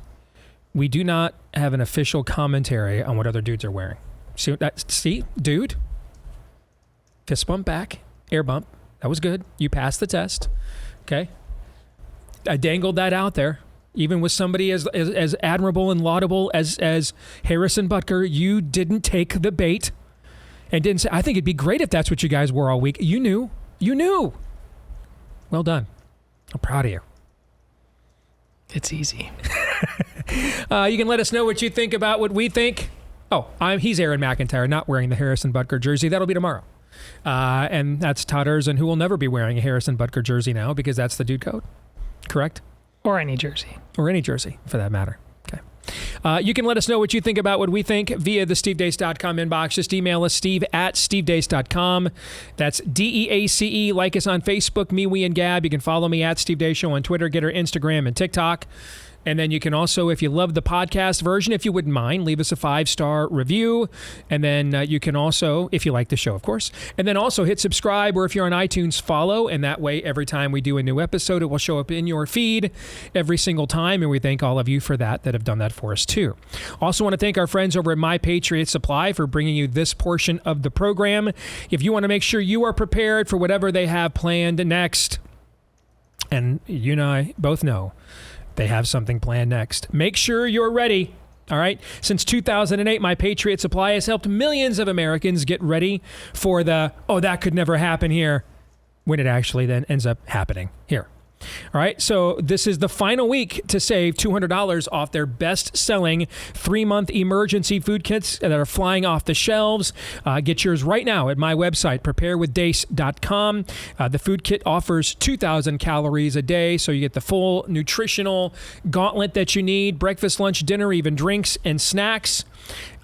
we do not have an official commentary on what other dudes are wearing. See, dude? Fist bump back, air bump. That was good. You passed the test. Okay? I dangled that out there. Even with somebody as admirable and laudable as Harrison Butker, you didn't take the bait and didn't say, I think it'd be great if that's what you guys wore all week. You knew. Well done. I'm proud of you. It's easy. You can let us know what you think about what we think. Oh, he's Auron MacIntyre, not wearing the Harrison Butker jersey. That'll be tomorrow. And that's Todd Erzin, who will never be wearing a Harrison Butker jersey now because that's the dude code. Correct? Or any jersey. Or any jersey, for that matter. Okay. You can let us know what you think about what we think via the stevedeace.com inbox. Just email us, steve@stevedeace.com. That's DEACE. Like us on Facebook, me, we, and Gab. You can follow me at Steve Deace Show on Twitter, get our Instagram and TikTok. And then you can also, if you love the podcast version, if you wouldn't mind, leave us a 5-star review. And then you can also, if you like the show, of course, and then also hit subscribe, or if you're on iTunes, follow. And that way, every time we do a new episode, it will show up in your feed every single time. And we thank all of you for that have done that for us too. Also want to thank our friends over at My Patriot Supply for bringing you this portion of the program. If you want to make sure you are prepared for whatever they have planned next, and you and I both know they have something planned next. Make sure you're ready. All right. Since 2008, My Patriot Supply has helped millions of Americans get ready for the, oh, that could never happen here, when it actually then ends up happening here. All right. So this is the final week to save $200 off their best-selling 3-month emergency food kits that are flying off the shelves. Get yours right now at my website, preparewithdace.com. The food kit offers 2,000 calories a day, so you get the full nutritional gauntlet that you need: breakfast, lunch, dinner, even drinks and snacks.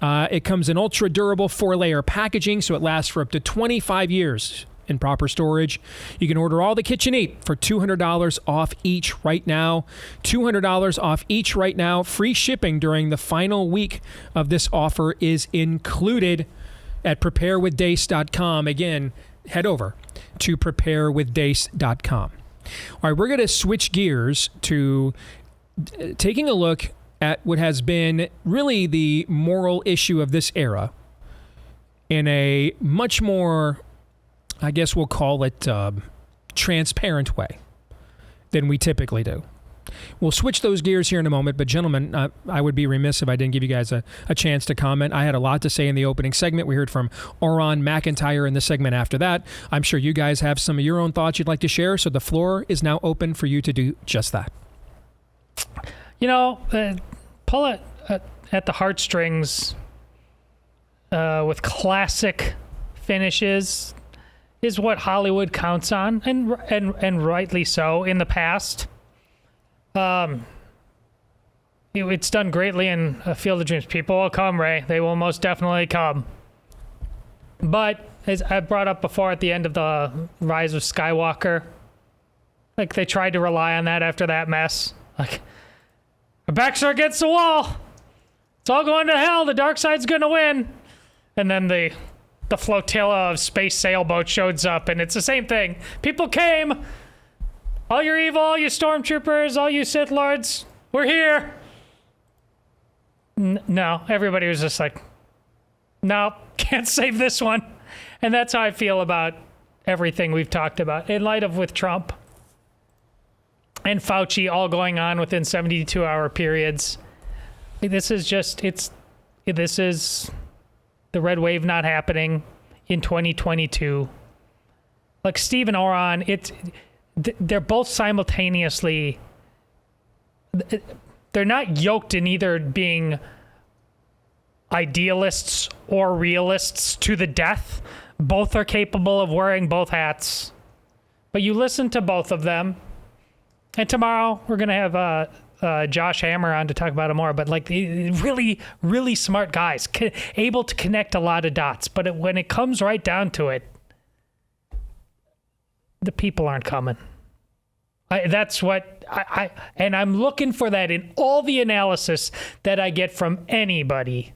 It comes in ultra-durable 4-layer packaging, so it lasts for up to 25 years. In proper storage. You can order all the kits you need for $200 off each right now. $200 off each right now. Free shipping during the final week of this offer is included at preparewithdace.com. Again, head over to preparewithdace.com. All right, we're going to switch gears to taking a look at what has been really the moral issue of this era in a much more, I guess we'll call it transparent way than we typically do. We'll switch those gears here in a moment, but gentlemen, I would be remiss if I didn't give you guys a chance to comment. I had a lot to say in the opening segment. We heard from Auron MacIntyre in the segment after that. I'm sure you guys have some of your own thoughts you'd like to share, so the floor is now open for you to do just that. You know, pull it at the heartstrings with classic finishes is what Hollywood counts on, and rightly so in the past. It's done greatly in Field of Dreams. People will come, Ray. They will most definitely come. But as I brought up before at the end of the Rise of Skywalker, like they tried to rely on that after that mess. Like, our backs are against the wall. It's all going to hell. The dark side's going to win. And then the flotilla of space sailboats shows up, and it's the same thing. People came. All your evil, all you stormtroopers, all you Sith Lords, we're here. No, everybody was just like, no, can't save this one. And that's how I feel about everything we've talked about. In light of with Trump and Fauci all going on within 72-hour periods, this is just, this is the red wave not happening in 2022. Like Steve and Auron, they're both simultaneously, they're not yoked in either being idealists or realists to the death. Both are capable of wearing both hats. But you listen to both of them. And tomorrow we're going to have Josh Hammer on to talk about it more, but like really, really smart guys, able to connect a lot of dots. But when it comes right down to it, the people aren't coming. That's what and I'm looking for that in all the analysis that I get from anybody.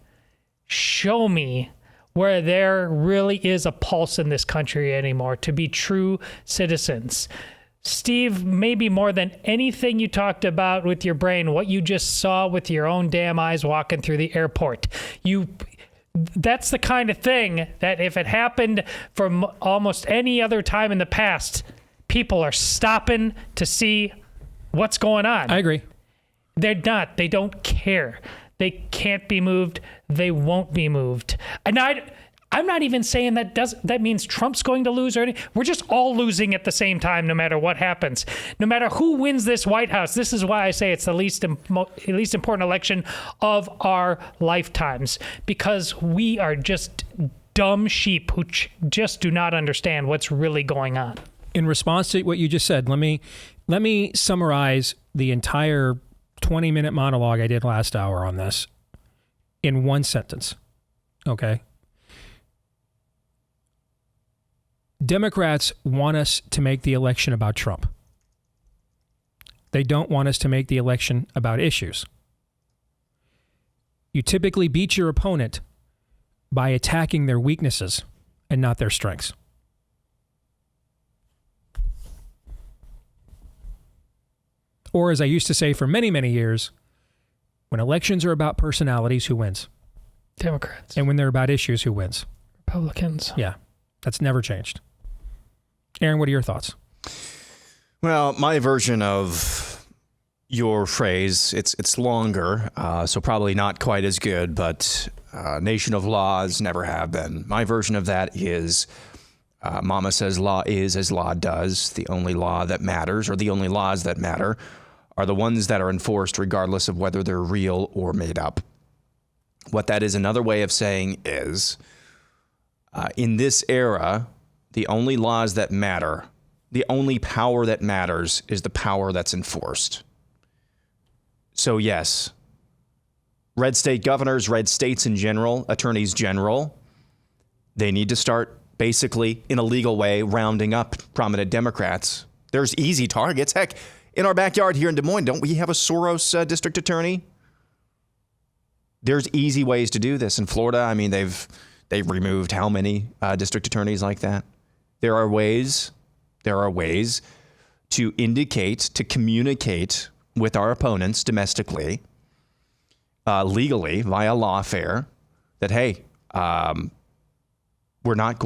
Show me where there really is a pulse in this country anymore to be true citizens. Steve, maybe more than anything you talked about with your brain, what you just saw with your own damn eyes walking through the airport. That's the kind of thing that if it happened from almost any other time in the past, people are stopping to see what's going on. I agree. They're not. They don't care. They can't be moved. They won't be moved. And I'm not even saying that means Trump's going to lose or anything. We're just all losing at the same time, no matter what happens. No matter who wins this White House, this is why I say it's the least important election of our lifetimes, because we are just dumb sheep who just do not understand what's really going on. In response to what you just said, let me summarize the entire 20-minute monologue I did last hour on this in one sentence. Okay? Democrats want us to make the election about Trump. They don't want us to make the election about issues. You typically beat your opponent by attacking their weaknesses and not their strengths. Or, as I used to say for many, many years, when elections are about personalities, who wins? Democrats. And when they're about issues, who wins? Republicans. Yeah, that's never changed. Aaron, what are your thoughts? Well, my version of your phrase, it's longer, so probably not quite as good, but nation of laws never have been. My version of that is Mama says law is as law does. The only law that matters, or the only laws that matter, are the ones that are enforced regardless of whether they're real or made up. What that is another way of saying is, in this era, the only laws that matter, the only power that matters is the power that's enforced. So yes, red state governors, red states in general, attorneys general, they need to start basically in a legal way rounding up prominent Democrats. There's easy targets. Heck, in our backyard here in Des Moines, don't we have a Soros district attorney? There's easy ways to do this. In Florida, I mean, they've removed how many district attorneys like that? There are ways to indicate, to communicate with our opponents domestically, legally, via lawfare, that, hey, we're not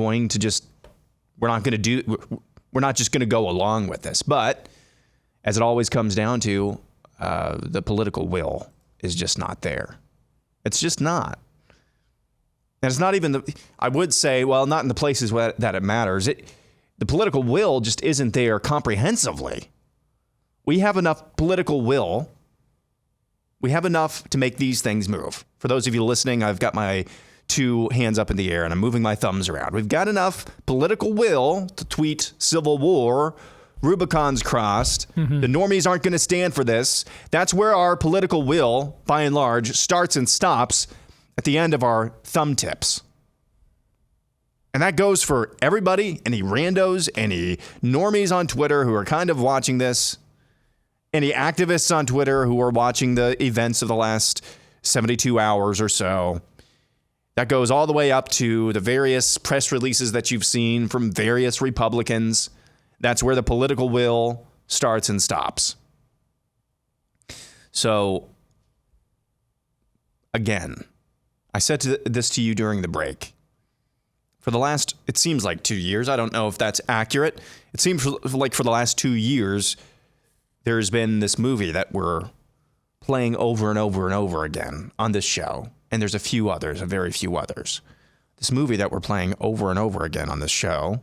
just going to go along with this. But as it always comes down to, the political will is just not there. It's just not. And it's not even I would say, well, not in the places that it matters. The political will just isn't there comprehensively. We have enough political will. We have enough to make these things move. For those of you listening, I've got my two hands up in the air and I'm moving my thumbs around. We've got enough political will to tweet civil war, Rubicon's crossed. Mm-hmm. The normies aren't going to stand for this. That's where our political will, by and large, starts and stops at the end of our thumb tips. And that goes for everybody, any randos, any normies on Twitter who are kind of watching this, any activists on Twitter who are watching the events of the last 72 hours or so. That goes all the way up to the various press releases that you've seen from various Republicans. That's where the political will starts and stops. So, again, I said this to you during the break. For the last, it seems like 2 years, I don't know if that's accurate. It seems like for the last 2 years, there's been this movie that we're playing over and over and over again on this show. And there's a very few others. This movie that we're playing over and over again on this show,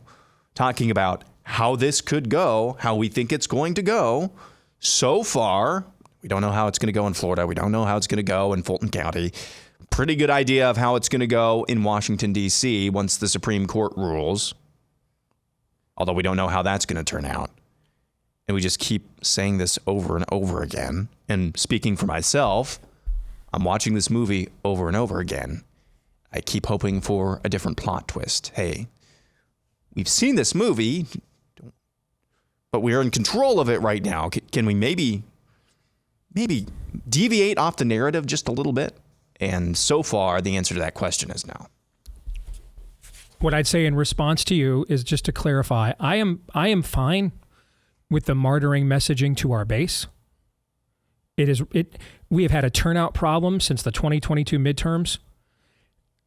talking about how this could go, how we think it's going to go. So far, we don't know how it's going to go in Florida. We don't know how it's going to go in Fulton County. Pretty good idea of how it's going to go in Washington, D.C. once the Supreme Court rules. Although we don't know how that's going to turn out. And we just keep saying this over and over again. And speaking for myself, I'm watching this movie over and over again. I keep hoping for a different plot twist. Hey, we've seen this movie, but we're in control of it right now. Can we maybe deviate off the narrative just a little bit? And so far, the answer to that question is no. What I'd say in response to you is just to clarify, I am fine with the martyring messaging to our base. We have had a turnout problem since the 2022 midterms.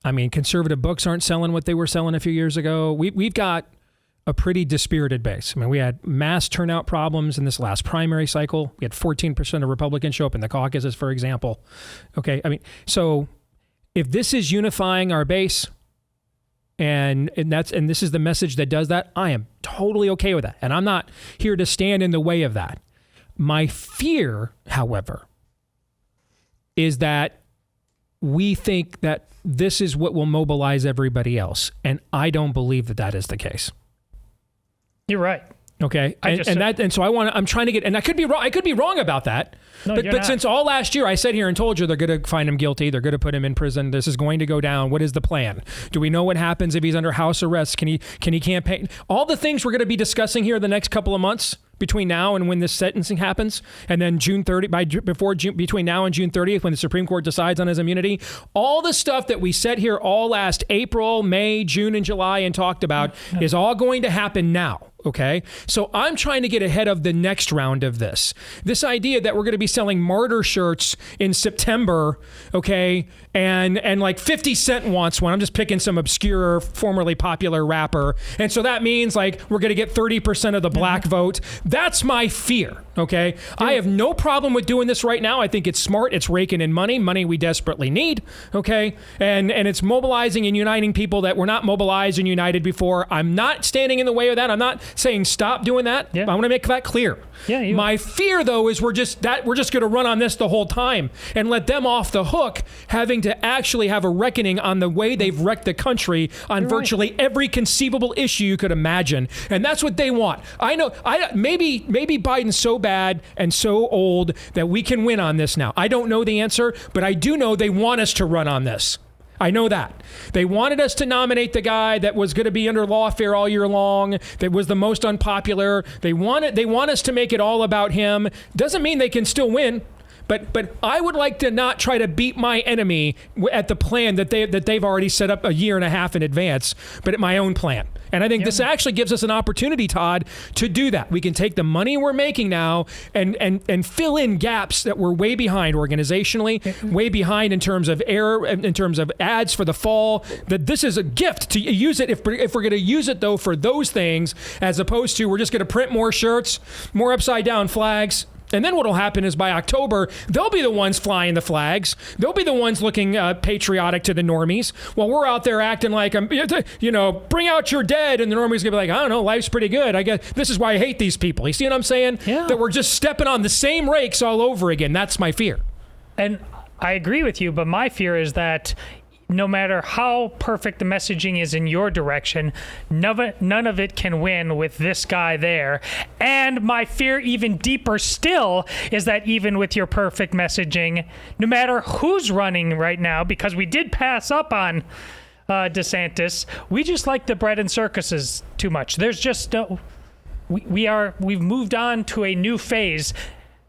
I mean, conservative books aren't selling what they were selling a few years ago. We've got a pretty dispirited base. I mean, we had mass turnout problems in this last primary cycle. We had 14% of Republicans show up in the caucuses, for example. Okay, I mean, so if this is unifying our base, and this is the message that does that, I am totally okay with that. And I'm not here to stand in the way of that. My fear, however, is that we think that this is what will mobilize everybody else. And I don't believe that is the case. You're right. Okay, and so I'm trying to get, and I could be wrong. I could be wrong about that. No, but since all last year I sat here and told you they're going to find him guilty, they're going to put him in prison. This is going to go down. What is the plan? Do we know what happens if he's under house arrest? Can he campaign? All the things we're going to be discussing here the next couple of months between now and when this sentencing happens, and then between now and June 30th when the Supreme Court decides on his immunity, all the stuff that we sat here all last April, May, June, and July and talked about is all going to happen now. Okay, so I'm trying to get ahead of the next round of this. This idea that we're going to be selling martyr shirts in September, okay, and like 50 Cent wants one. I'm just picking some obscure, formerly popular rapper, and so that means like we're going to get 30% of the black vote. That's my fear. Okay, I have no problem with doing this right now. I think it's smart. It's raking in money we desperately need. Okay, and it's mobilizing and uniting people that were not mobilized and united before. I'm not standing in the way of that. I'm not saying stop doing that. I want to make that clear. My fear, though, is we're just going to run on this the whole time and let them off the hook, having to actually have a reckoning on the way they've wrecked the country on virtually every conceivable issue you could imagine, and that's what they want. I know. Maybe Biden's so bad and so old that we can win on this now. I don't know the answer, but I do know they want us to run on this. I know that. They wanted us to nominate the guy that was going to be under lawfare all year long, that was the most unpopular. They want us to make it all about him. Doesn't mean they can still win. But I would like to not try to beat my enemy at the plan that they've already set up a year and a half in advance, but at my own plan. And I think this actually gives us an opportunity, Todd, to do that. We can take the money we're making now and fill in gaps that we're way behind organizationally, way behind in terms of in terms of ads for the fall. That this is a gift to use it if we're going to use it, though, for those things, as opposed to we're just going to print more shirts, more upside down flags. And then what will happen is by October, they'll be the ones flying the flags. They'll be the ones looking patriotic to the normies while we're out there acting like, bring out your dead. And the normies going to be like, I don't know, life's pretty good. I guess this is why I hate these people. You see what I'm saying? Yeah. That we're just stepping on the same rakes all over again. That's my fear. And I agree with you, but my fear is that no matter how perfect the messaging is in your direction, none of it can win with this guy there. And my fear, even deeper still, is that even with your perfect messaging, no matter who's running right now, because we did pass up on DeSantis, we just like the bread and circuses too much. There's just no... We've moved on to a new phase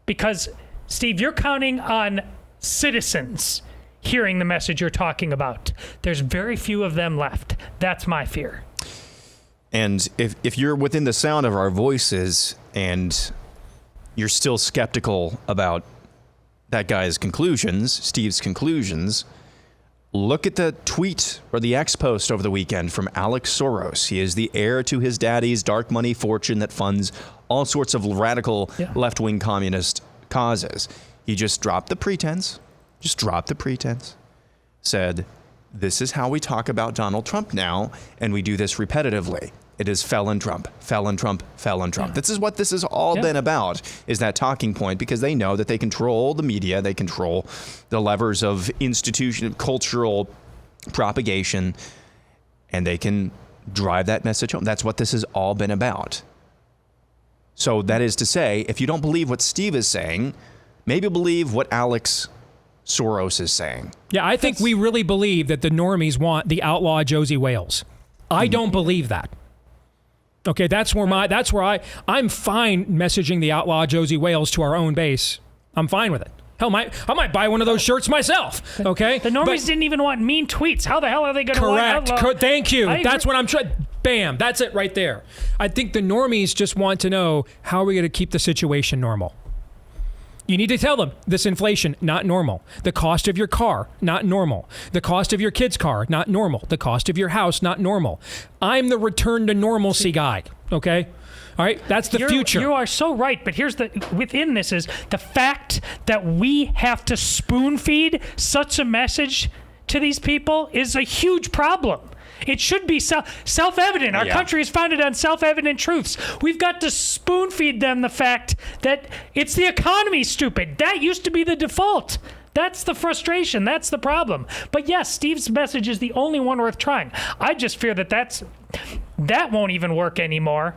because, Steve, you're counting on citizens hearing the message you're talking about. There's very few of them left. That's my fear. And if you're within the sound of our voices and you're still skeptical about that guy's conclusions, Steve's conclusions, look at the tweet or the X post over the weekend from Alex Soros. He is the heir to his daddy's dark money fortune that funds all sorts of radical left-wing communist causes. He just dropped the pretense. Said, this is how we talk about Donald Trump now, and we do this repetitively. It is felon Trump, felon Trump, felon Trump. This is what this has all been about, is that talking point, because they know that they control the media, they control the levers of cultural propagation, and they can drive that message home. That's what this has all been about. So that is to say, if you don't believe what Steve is saying, maybe believe what Alex Soros is saying. Yeah, I think we really believe that the normies want the outlaw Josie Wales. I don't believe that. Okay, that's where I'm fine messaging the outlaw Josie Wales to our own base. I'm fine with it. Hell, I might buy one of those shirts myself. Okay, the normies didn't even want mean tweets. How the hell are they going to want outlaw? Correct. Thank you. That's what I'm trying. Bam. That's it right there. I think the normies just want to know, how are we going to keep the situation normal? You need to tell them this inflation, not normal. The cost of your car, not normal. The cost of your kid's car, not normal. The cost of your house, not normal. I'm the return to normalcy guy, okay? All right, that's the future. You are so right, but within this is the fact that we have to spoon feed such a message to these people is a huge problem. It should be self-evident. Our country is founded on self-evident truths. We've got to spoon-feed them the fact that it's the economy, stupid. That used to be the default. That's the frustration. That's the problem. But yes, Steve's message is the only one worth trying. I just fear that won't even work anymore.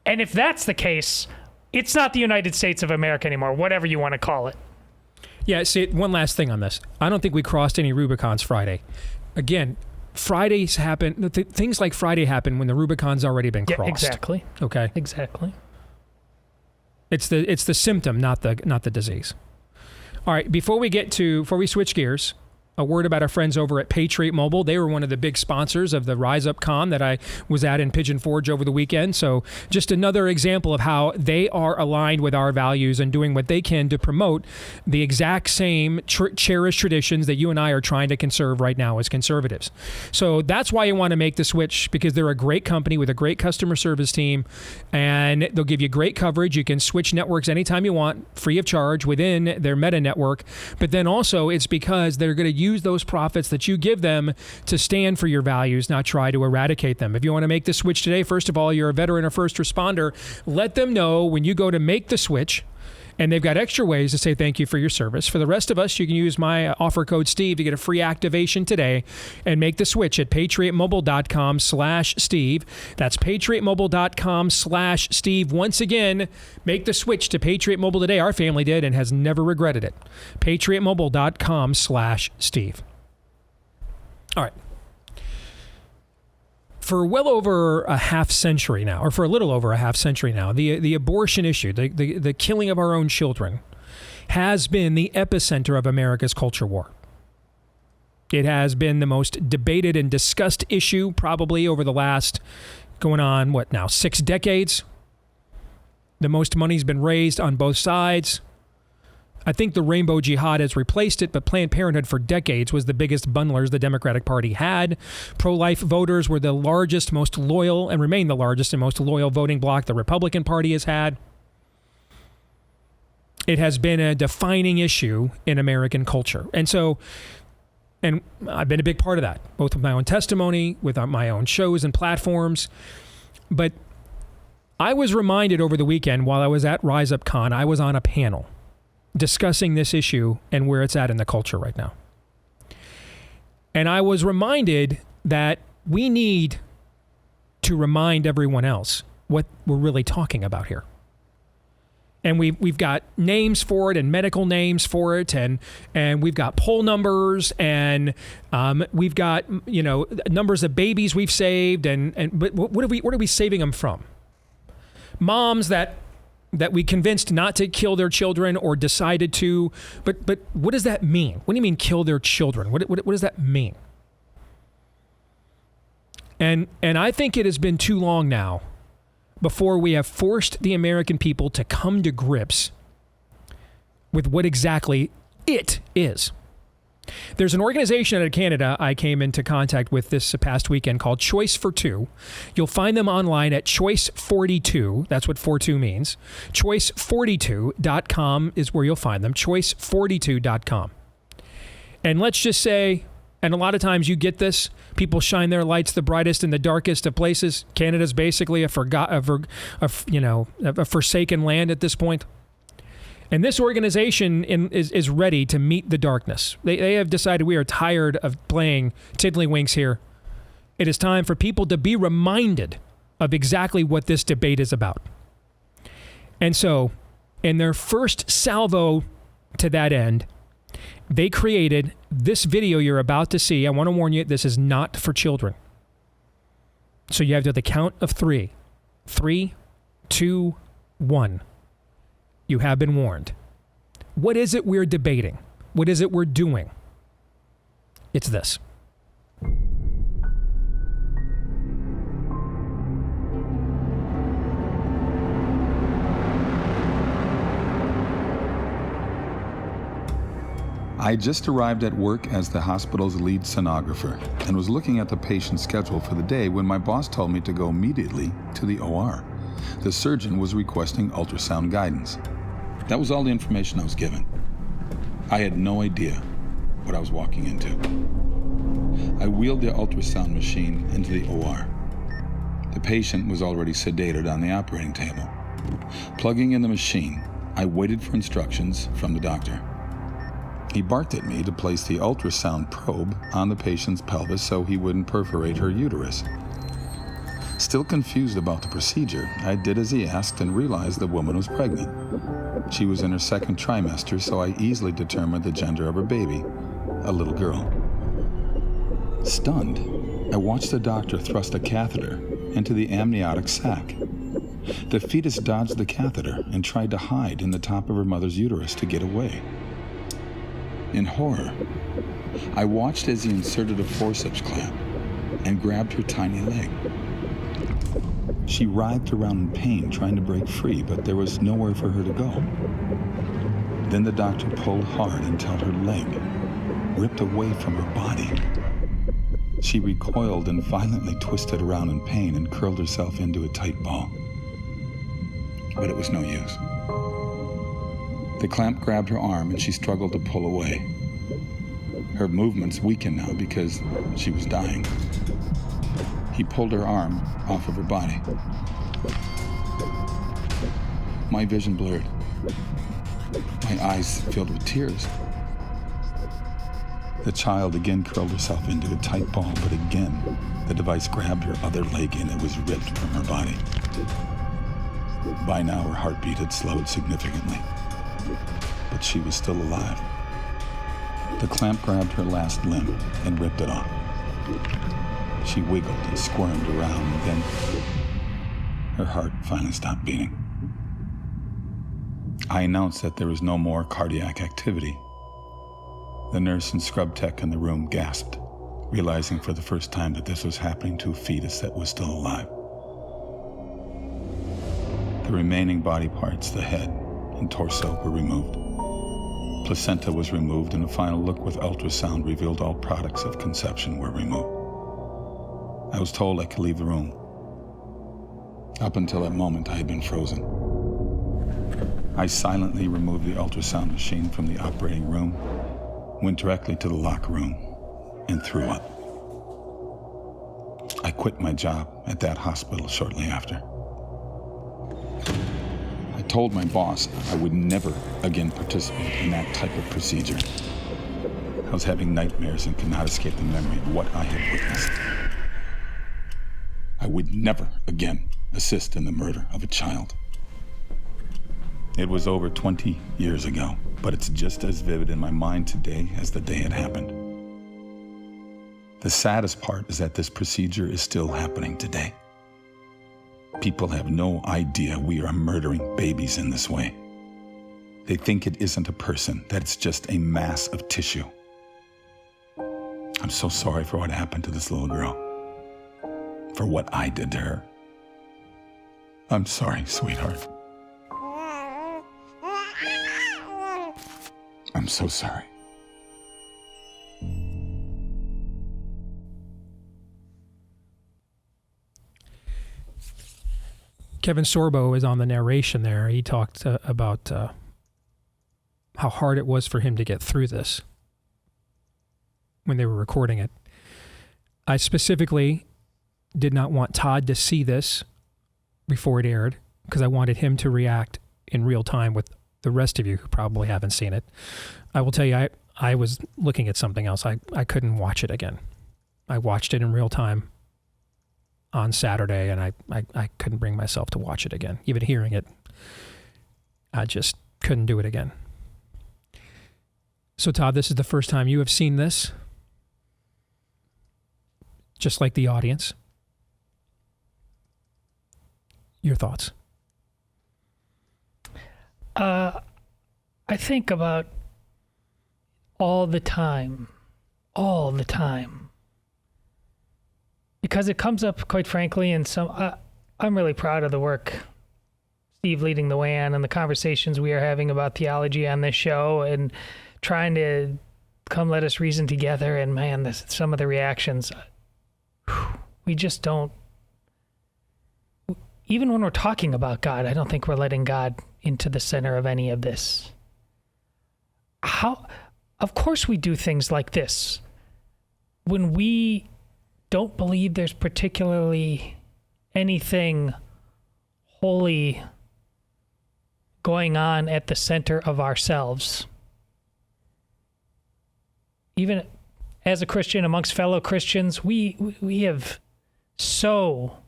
And if that's the case, it's not the United States of America anymore, whatever you want to call it. Yeah, see, one last thing on this. I don't think we crossed any Rubicons Friday. Again, Fridays happen, things like Friday happen when the Rubicon's already been crossed. Yeah, exactly. Okay. Exactly. It's the symptom, not the disease. All right, before we switch gears, a word about our friends over at Patriot Mobile. They were one of the big sponsors of the Rise Up Con that I was at in Pigeon Forge over the weekend. So just another example of how they are aligned with our values and doing what they can to promote the exact same cherished traditions that you and I are trying to conserve right now as conservatives. So that's why you want to make the switch, because they're a great company with a great customer service team, and they'll give you great coverage. You can switch networks anytime you want, free of charge within their Meta network. But then also it's because they're going to use those profits that you give them to stand for your values, not try to eradicate them. If you want to make the switch today, first of all, you're a veteran or first responder, let them know when you go to make the switch, and they've got extra ways to say thank you for your service. For the rest of us, you can use my offer code Steve to get a free activation today and make the switch at patriotmobile.com/Steve. That's patriotmobile.com/Steve. Once again, make the switch to Patriot Mobile today. Our family did and has never regretted it. patriotmobile.com/Steve. All right. For well over a half century now, or for a little over a half century now, the abortion issue, the killing of our own children, has been the epicenter of America's culture war. It has been the most debated and discussed issue probably over the last, going on, 6 decades? The most money's been raised on both sides. I think the Rainbow Jihad has replaced it, but Planned Parenthood for decades was the biggest bundlers the Democratic Party had. Pro-life voters were the largest, most loyal, and remain the largest and most loyal voting bloc the Republican Party has had. It has been a defining issue in American culture. And I've been a big part of that, both with my own testimony, with my own shows and platforms. But I was reminded over the weekend while I was at Rise Up Con, I was on a panel discussing this issue and where it's at in the culture right now. And I was reminded that we need to remind everyone else what we're really talking about here. And we've got names for it and medical names for it, and we've got poll numbers, and we've got numbers of babies we've saved, but what are we saving them from? Moms that we convinced not to kill their children or decided to, but what does that mean? What do you mean kill their children? What does that mean? And I think it has been too long now before we have forced the American people to come to grips with what exactly it is. There's an organization out of Canada I came into contact with this past weekend called Choice for Two. You'll find them online at Choice42. That's what 42 means. Choice42.com is where you'll find them. Choice42.com. And let's just say, and a lot of times you get this, people shine their lights the brightest in the darkest of places. Canada's basically a forsaken land at this point. And this organization is ready to meet the darkness. They have decided we are tired of playing tiddlywinks here. It is time for people to be reminded of exactly what this debate is about. And so, in their first salvo to that end, they created this video you're about to see. I want to warn you, this is not for children. So you have to the count of 3. 3, 2, 1. You have been warned. What is it we're debating? What is it we're doing? It's this. I just arrived at work as the hospital's lead sonographer and was looking at the patient's schedule for the day when my boss told me to go immediately to the OR. The surgeon was requesting ultrasound guidance. That was all the information I was given. I had no idea what I was walking into. I wheeled the ultrasound machine into the OR. The patient was already sedated on the operating table. Plugging in the machine, I waited for instructions from the doctor. He barked at me to place the ultrasound probe on the patient's pelvis so he wouldn't perforate her uterus. Still confused about the procedure, I did as he asked and realized the woman was pregnant. She was in her second trimester, so I easily determined the gender of her baby, a little girl. Stunned, I watched the doctor thrust a catheter into the amniotic sac. The fetus dodged the catheter and tried to hide in the top of her mother's uterus to get away. In horror, I watched as he inserted a forceps clamp and grabbed her tiny leg. She writhed around in pain, trying to break free, but there was nowhere for her to go. Then the doctor pulled hard until her leg ripped away from her body. She recoiled and violently twisted around in pain and curled herself into a tight ball. But it was no use. The clamp grabbed her arm and she struggled to pull away. Her movements weakened now because she was dying. He pulled her arm off of her body. My vision blurred. My eyes filled with tears. The child again curled herself into a tight ball, but again, the device grabbed her other leg and it was ripped from her body. By now, her heartbeat had slowed significantly, but she was still alive. The clamp grabbed her last limb and ripped it off. She wiggled and squirmed around, and then her heart finally stopped beating. I announced that there was no more cardiac activity. The nurse and scrub tech in the room gasped, realizing for the first time that this was happening to a fetus that was still alive. The remaining body parts, the head and torso, were removed. Placenta was removed, and a final look with ultrasound revealed all products of conception were removed. I was told I could leave the room. Up until that moment, I had been frozen. I silently removed the ultrasound machine from the operating room, went directly to the locker room, and threw up. I quit my job at that hospital shortly after. I told my boss I would never again participate in that type of procedure. I was having nightmares and could not escape the memory of what I had witnessed. I would never again assist in the murder of a child. It was over 20 years ago, but it's just as vivid in my mind today as the day it happened. The saddest part is that this procedure is still happening today. People have no idea we are murdering babies in this way. They think it isn't a person, that it's just a mass of tissue. I'm so sorry for what happened to this little girl, for what I did to her. I'm sorry, sweetheart. I'm so sorry. Kevin Sorbo is on the narration there. He talked about how hard it was for him to get through this when they were recording it. I specifically did not want Todd to see this before it aired because I wanted him to react in real time with the rest of you who probably haven't seen it. I will tell you, I was looking at something else. I couldn't watch it again. I watched it in real time on Saturday, and I couldn't bring myself to watch it again. Even hearing it, I just couldn't do it again. So, Todd, this is the first time you have seen this, just like the audience. Your thoughts? I think about all the time, because it comes up, quite frankly, in some. I'm really proud of the work Steve leading the way on and the conversations we are having about theology on this show and trying to come let us reason together. And man, some of the reactions, we just don't. Even when we're talking about God, I don't think we're letting God into the center of any of this. Of course we do things like this when we don't believe there's particularly anything holy going on at the center of ourselves. Even as a Christian amongst fellow Christians, we have so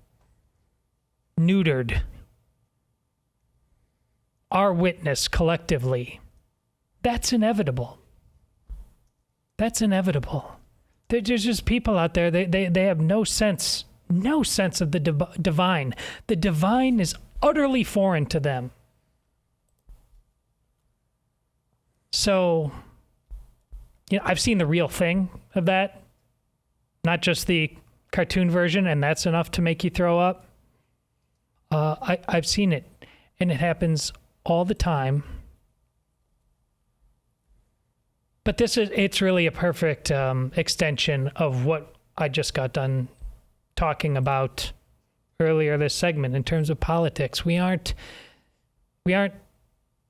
neutered our witness collectively. That's inevitable. That's inevitable. There's just people out there, they have no sense of the divine. The divine is utterly foreign to them. So, I've seen the real thing of that, not just the cartoon version, and that's enough to make you throw up. I've seen it, and it happens all the time. But it's really a perfect extension of what I just got done talking about earlier this segment in terms of politics. We aren't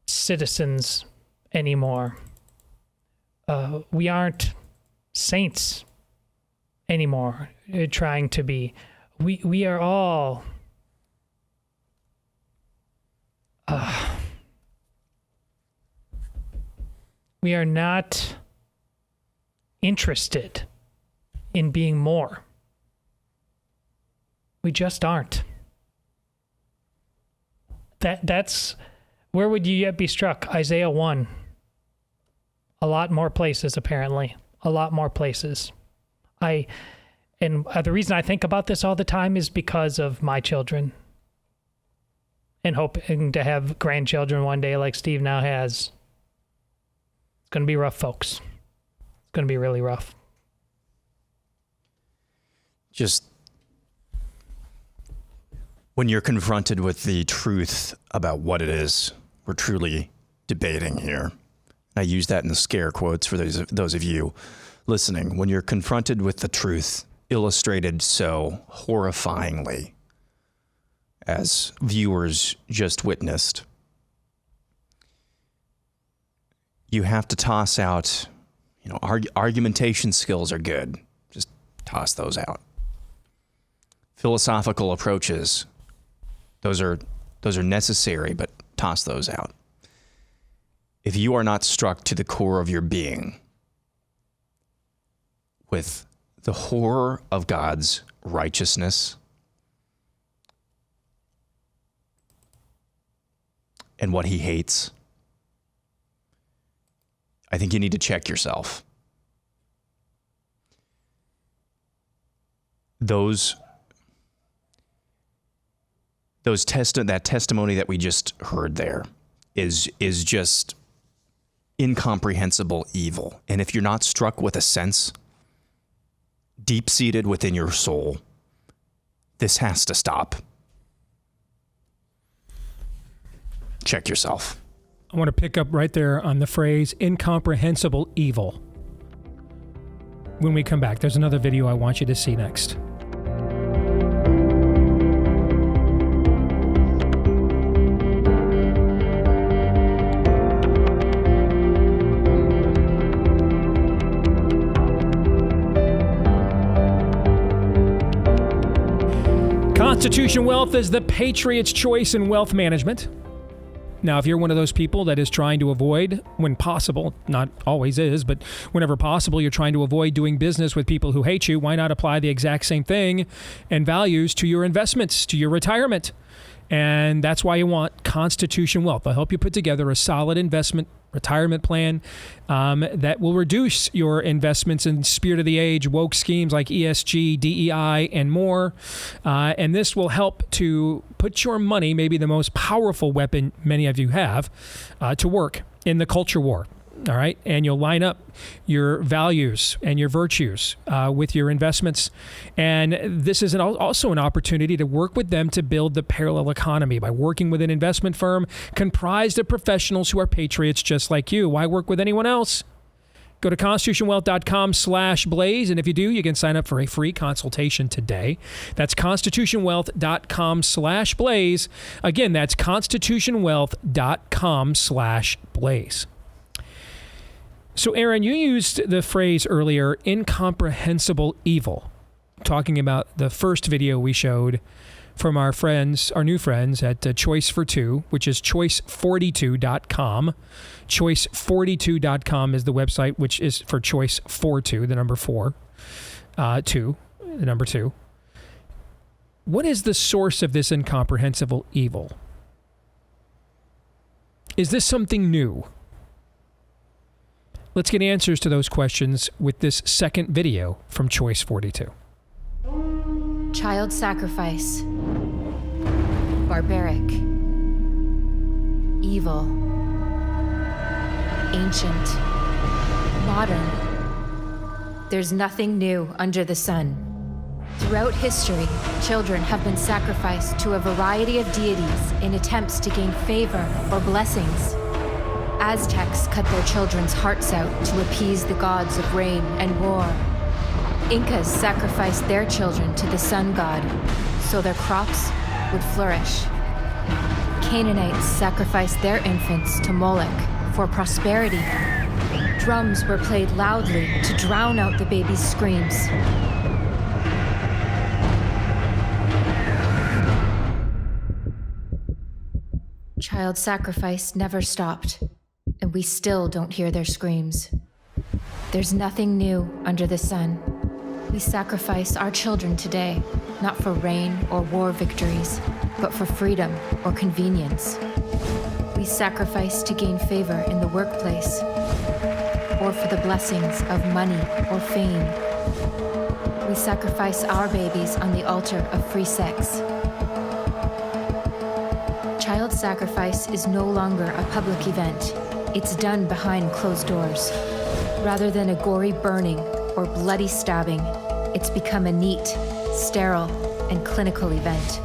citizens anymore. We aren't saints anymore, trying to be. We are all we are not interested in being more. We just aren't. That's where would you yet be struck? Isaiah 1. A lot more places, apparently. A lot more places. The reason I think about this all the time is because of my children. And hoping to have grandchildren one day like Steve now has. It's going to be rough, folks. It's going to be really rough. Just when you're confronted with the truth about what it is we're truly debating here, I use that in the scare quotes for those of you listening, when you're confronted with the truth illustrated so horrifyingly as viewers just witnessed, you have to toss out, argumentation skills are good. Just toss those out. Philosophical approaches, those are necessary, but toss those out. If you are not struck to the core of your being with the horror of God's righteousness and what he hates, I think you need to check yourself. That testimony that we just heard there is just incomprehensible evil. And if you're not struck with a sense deep-seated within your soul, this has to stop. Check yourself. I want to pick up right there on the phrase incomprehensible evil. When we come back, there's another video I want you to see next. Constitution Wealth is the Patriot's choice in wealth management. Now, if you're one of those people that is trying to avoid, when possible, not always is, but whenever possible, you're trying to avoid doing business with people who hate you, why not apply the exact same thing and values to your investments, to your retirement? And that's why you want Constitution Wealth. They'll help you put together a solid retirement plan that will reduce your investments in spirit of the age, woke schemes like ESG, DEI, and more. And this will help to put your money, maybe the most powerful weapon many of you have, to work in the culture war. All right. And you'll line up your values and your virtues with your investments. And this is also an opportunity to work with them to build the parallel economy by working with an investment firm comprised of professionals who are patriots just like you. Why work with anyone else? Go to constitutionwealth.com/blaze. And if you do, you can sign up for a free consultation today. That's constitutionwealth.com/blaze. Again, that's constitutionwealth.com/blaze. So, Aaron, you used the phrase earlier, incomprehensible evil, talking about the first video we showed from our new friends at Choice for Two, which is choice42.com. Choice42.com is the website, which is for Choice 42, the number 4, 2, the number 2. What is the source of this incomprehensible evil? Is this something new? Let's get answers to those questions with this second video from Choice 42. Child sacrifice. Barbaric. Evil. Ancient. Modern. There's nothing new under the sun. Throughout history, children have been sacrificed to a variety of deities in attempts to gain favor or blessings. Aztecs cut their children's hearts out to appease the gods of rain and war. Incas sacrificed their children to the sun god so their crops would flourish. Canaanites sacrificed their infants to Moloch for prosperity. Drums were played loudly to drown out the baby's screams. Child sacrifice never stopped, and we still don't hear their screams. There's nothing new under the sun. We sacrifice our children today, not for rain or war victories, but for freedom or convenience. We sacrifice to gain favor in the workplace, or for the blessings of money or fame. We sacrifice our babies on the altar of free sex. Child sacrifice is no longer a public event. It's done behind closed doors. Rather than a gory burning or bloody stabbing, it's become a neat, sterile, and clinical event.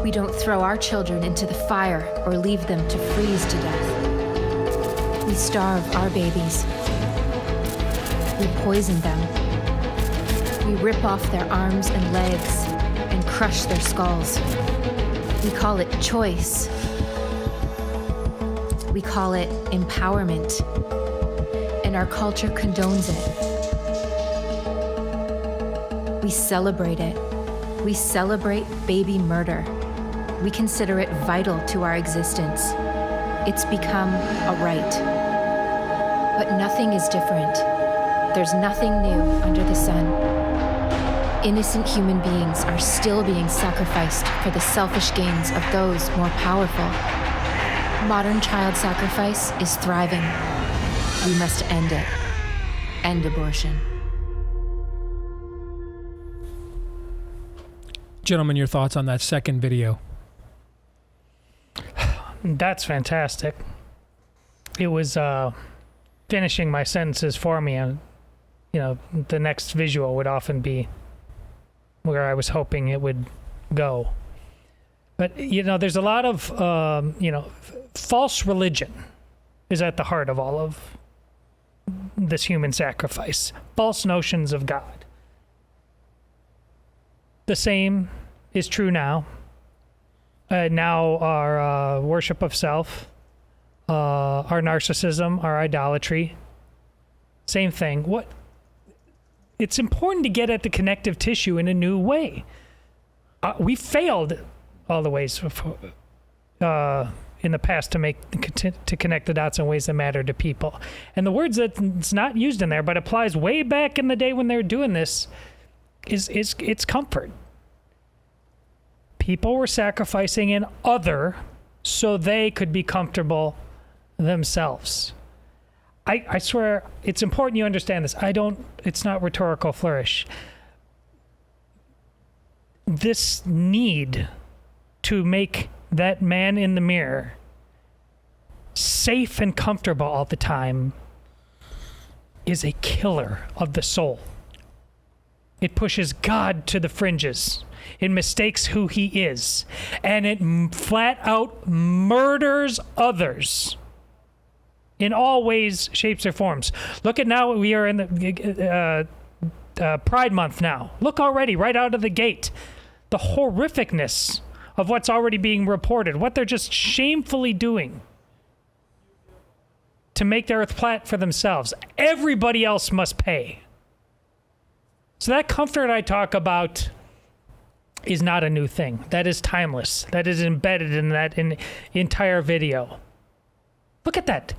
We don't throw our children into the fire or leave them to freeze to death. We starve our babies. We poison them. We rip off their arms and legs and crush their skulls. We call it choice. We call it empowerment. And our culture condones it. We celebrate it. We celebrate baby murder. We consider it vital to our existence. It's become a right. But nothing is different. There's nothing new under the sun. Innocent human beings are still being sacrificed for the selfish gains of those more powerful. Modern child sacrifice is thriving. We must end it. End abortion. Gentlemen, your thoughts on that second video? That's fantastic. It was finishing my sentences for me, and the next visual would often be where I was hoping it would go. But there's a lot of false religion is at the heart of all of this human sacrifice. False notions of God. The same is true now. Now our worship of self, our narcissism, our idolatry, same thing. It's important to get at the connective tissue in a new way. We failed all the ways in the past to connect the dots in ways that matter to people. And the words that's not used in there, but applies way back in the day when they were doing this, is it's comfort. People were sacrificing an other so they could be comfortable themselves. I swear, it's important you understand this. It's not rhetorical flourish. This need to make that man in the mirror safe and comfortable all the time is a killer of the soul. It pushes God to the fringes. It mistakes who he is. And it flat out murders others in all ways, shapes, or forms. Look at now, we are in the Pride Month now. Look already, right out of the gate, the horrificness of what's already being reported, what they're just shamefully doing to make the earth flat for themselves. Everybody else must pay. So that comfort I talk about is not a new thing. That is timeless. That is embedded in that entire video. Look at that.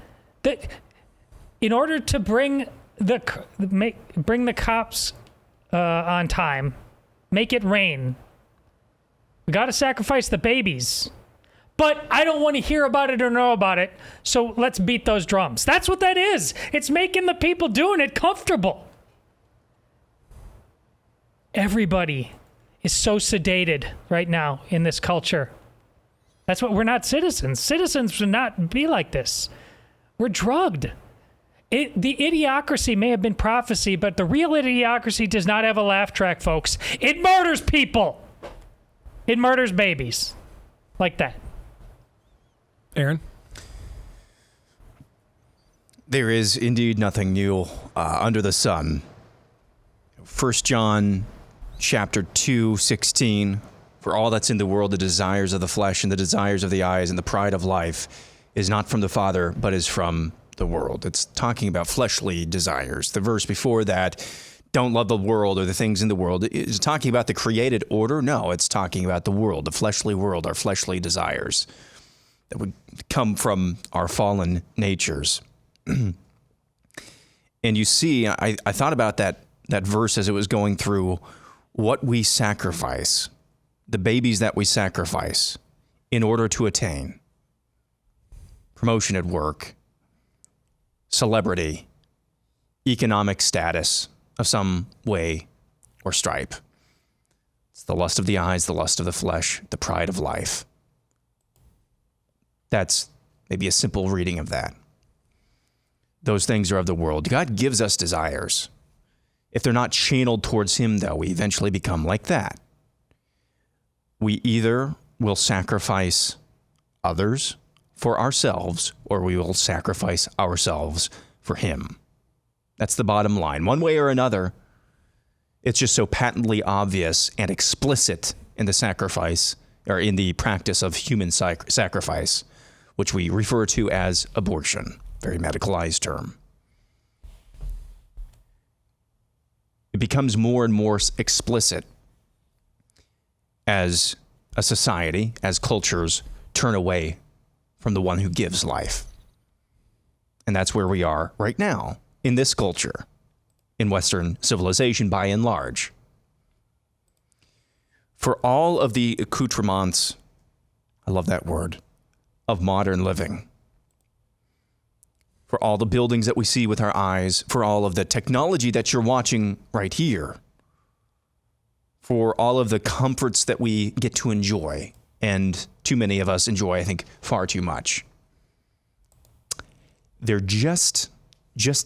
In order to bring the cops on time, make it rain, We got to sacrifice the babies. But I don't want to hear about it or know about it, so let's beat those drums. That's what that is. It's making the people doing it comfortable. Everybody is so sedated right now in this culture. That's what we're not citizens. Citizens should not be like this. We're drugged. The idiocracy may have been prophecy, but the real idiocracy does not have a laugh track, folks. It murders people. It murders babies. Like that. Aaron? There is indeed nothing new under the sun. 1 John chapter 2:16, for all that's in the world, the desires of the flesh and the desires of the eyes and the pride of life is not from the Father, but is from the world. It's talking about fleshly desires. The verse before that, don't love the world or the things in the world, is talking about the created order. No, it's talking about the world, the fleshly world, our fleshly desires that would come from our fallen natures. And you see, I thought about that verse as it was going through what we sacrifice, the babies that we sacrifice in order to attain promotion at work, celebrity, economic status of some way or stripe. It's the lust of the eyes, the lust of the flesh, the pride of life. That's maybe a simple reading of that. Those things are of the world. God gives us desires. If they're not channeled towards Him, though, we eventually become like that. We either will sacrifice others for ourselves, or we will sacrifice ourselves for Him. That's the bottom line. One way or another, it's just so patently obvious and explicit in the sacrifice, or in the practice of human sacrifice, which we refer to as abortion, very medicalized term. It becomes more and more explicit as a society, as cultures turn away from the one who gives life. And that's where we are right now in this culture, in Western civilization by and large. For all of the accoutrements, I love that word, of modern living, for all the buildings that we see with our eyes, for all of the technology that you're watching right here, for all of the comforts that we get to enjoy, and too many of us enjoy, I think, far too much. They're just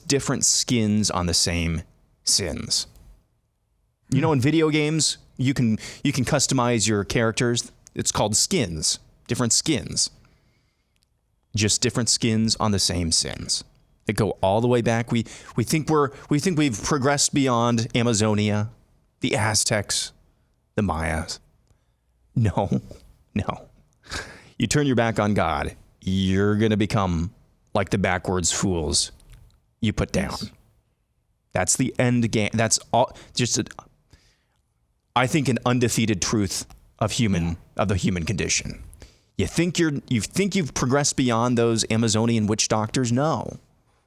different skins on the same sins. You know, in video games, you can customize your characters. It's called skins, different skins. Just different skins on the same sins that go all the way back. We think we've progressed beyond Amazonia, the Aztecs, the Mayas. No. You turn your back on God, you're going to become like the backwards fools you put down. That's the end game. That's all. I think an undefeated truth of the human condition. You think you've progressed beyond those Amazonian witch doctors? No.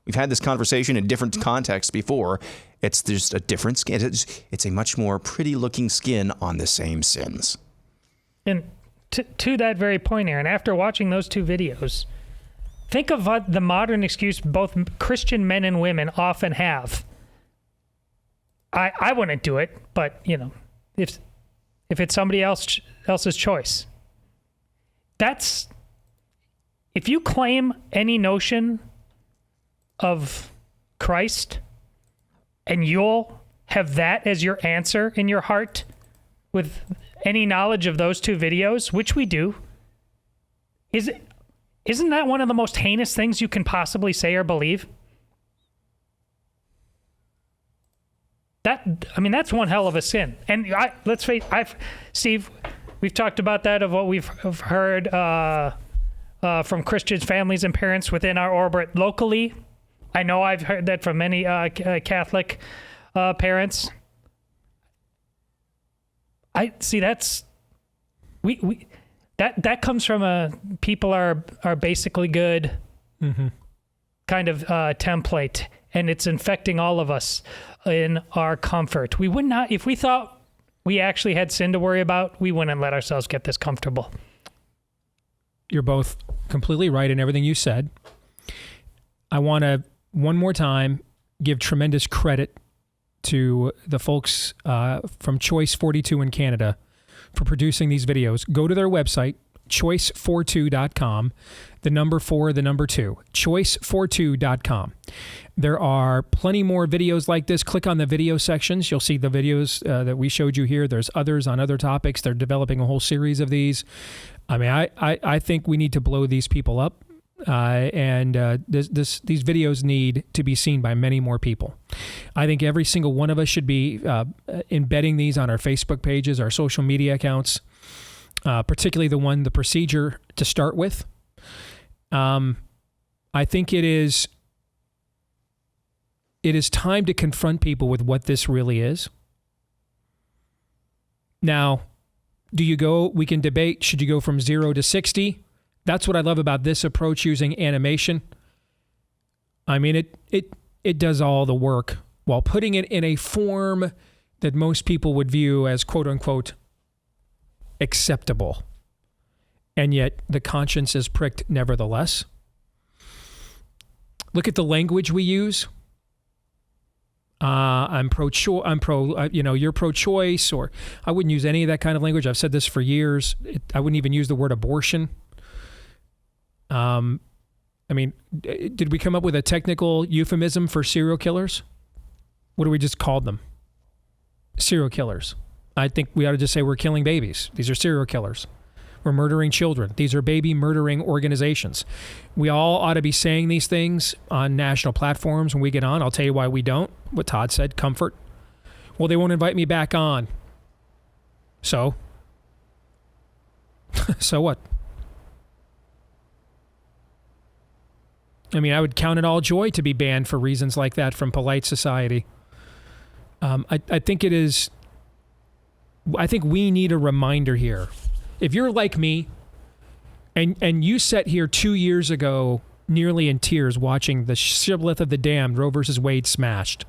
We've had this conversation in different contexts before. It's just a different skin. It's a much more pretty looking skin on the same sins. And to that very point, Aaron, after watching those two videos, think of what the modern excuse both Christian men and women often have. I wouldn't do it, but if it's somebody else's choice. That's, if you claim any notion of Christ and you'll have that as your answer in your heart with any knowledge of those two videos, which we do, isn't that one of the most heinous things you can possibly say or believe? That's one hell of a sin. And let's face Steve, we've talked about that, of what we've heard from Christian families and parents within our orbit locally. I know I've heard that from many Catholic parents. I see that comes from people are basically good kind of template, and it's infecting all of us in our comfort. We would not, if we thought we actually had sin to worry about, we wouldn't let ourselves get this comfortable. You're both completely right in everything you said. I want to, one more time, give tremendous credit to the folks from Choice 42 in Canada for producing these videos. Go to their website, choice42.com, the number 4, the number 2, choice42.com. There are plenty more videos like this. Click on the video sections. You'll see the videos that we showed you here. There's others on other topics. They're developing a whole series of these. I mean, I think we need to blow these people up. And these videos need to be seen by many more people. I think every single one of us should be embedding these on our Facebook pages, our social media accounts, particularly the procedure to start with. I think it is time to confront people with what this really is. Now, we can debate, should you go from 0 to 60? That's what I love about this approach using animation. I mean, it does all the work while putting it in a form that most people would view as quote unquote acceptable. And yet the conscience is pricked nevertheless. Look at the language we use. I'm you're pro-choice, or I wouldn't use any of that kind of language. I've said this for years. I wouldn't even use the word abortion. I mean, did we come up with a technical euphemism for serial killers? What do we just call them? Serial killers. I think we ought to just say we're killing babies. These are serial killers. We're murdering children. These are baby murdering organizations. We all ought to be saying these things on national platforms when we get on. I'll tell you why we don't. What Todd said, comfort. Well, they won't invite me back on. So? So what? I mean, I would count it all joy to be banned for reasons like that from polite society. I think we need a reminder here. If you're like me, and you sat here 2 years ago nearly in tears watching the shibboleth of the damned, Roe versus Wade, smashed,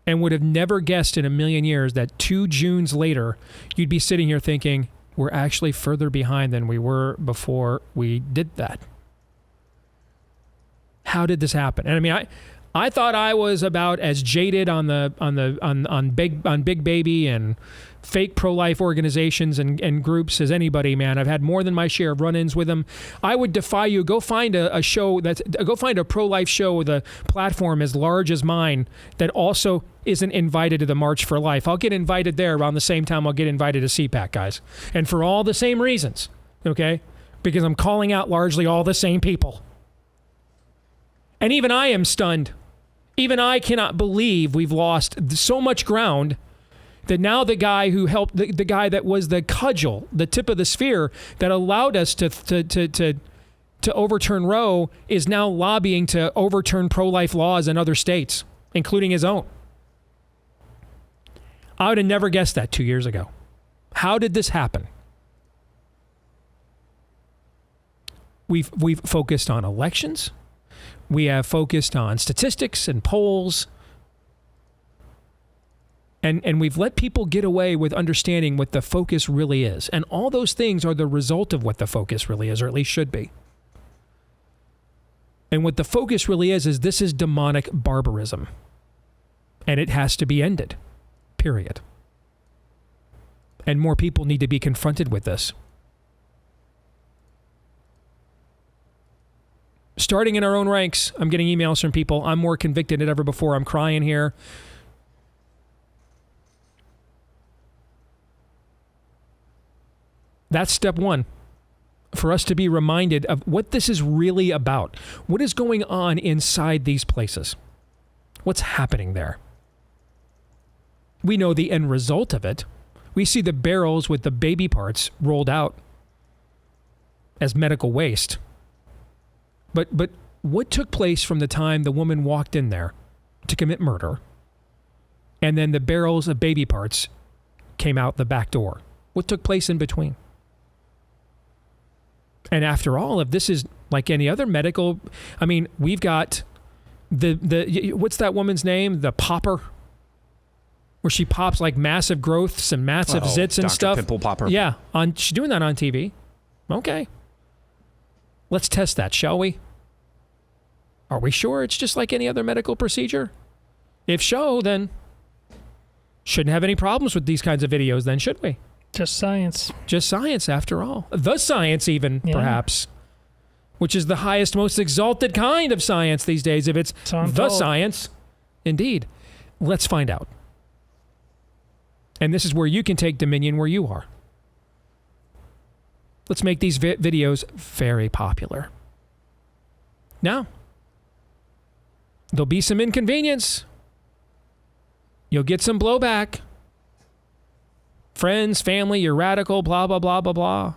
and would have never guessed in a million years that 2 Junes later, you'd be sitting here thinking, we're actually further behind than we were before we did that. How did this happen? And I mean, I thought I was about as jaded on Big Baby and fake pro-life organizations and groups as anybody, man. I've had more than my share of run-ins with them. I would defy you, go find a pro-life show with a platform as large as mine that also isn't invited to the March for Life. I'll get invited there around the same time I'll get invited to CPAC, guys. And for all the same reasons, okay? Because I'm calling out largely all the same people. And even I am stunned. Even I cannot believe we've lost so much ground that now the guy who helped, the guy that was the cudgel, the tip of the spear that allowed us to overturn Roe, is now lobbying to overturn pro-life laws in other states, including his own. I would have never guessed that 2 years ago. How did this happen? We've focused on elections. We have focused on statistics and polls. And we've let people get away with understanding what the focus really is. And all those things are the result of what the focus really is, or at least should be. And what the focus really is this is demonic barbarism. And it has to be ended. Period. And more people need to be confronted with this. Starting in our own ranks, I'm getting emails from people. I'm more convicted than ever before. I'm crying here. That's step one, for us to be reminded of what this is really about. What is going on inside these places? What's happening there? We know the end result of it. We see the barrels with the baby parts rolled out as medical waste. But what took place from the time the woman walked in there to commit murder, and then the barrels of baby parts came out the back door? What took place in between? And after all, if this is like any other medical, I mean, we've got the what's that woman's name? The Popper. where she pops like massive growths and massive zits and Dr. stuff. Pimple Popper. Yeah, she's doing that on TV. Okay. Let's test that, shall we? Are we sure it's just like any other medical procedure? If so, then shouldn't have any problems with these kinds of videos then, should we? Just science. Just science, after all. The science, even, perhaps. Which is the highest, most exalted kind of science these days, if it's the science. Indeed. Let's find out. And this is where you can take dominion where you are. Let's make these videos very popular. Now, there'll be some inconvenience. You'll get some blowback. Friends, family, you're radical, blah, blah, blah, blah, blah.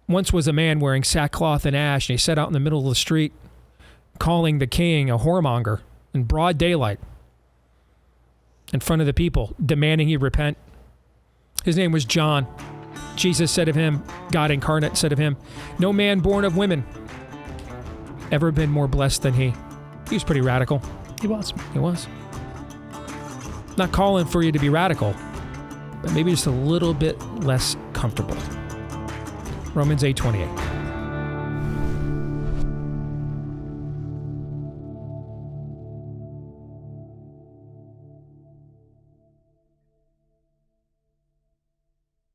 Once was a man wearing sackcloth and ash, and he sat out in the middle of the street calling the king a whoremonger in broad daylight in front of the people, demanding he repent. His name was John. Jesus said of him, God incarnate said of him, no man born of women ever been more blessed than he. He was pretty radical. He was. He was. Not calling for you to be radical, but maybe just a little bit less comfortable. Romans 8:28.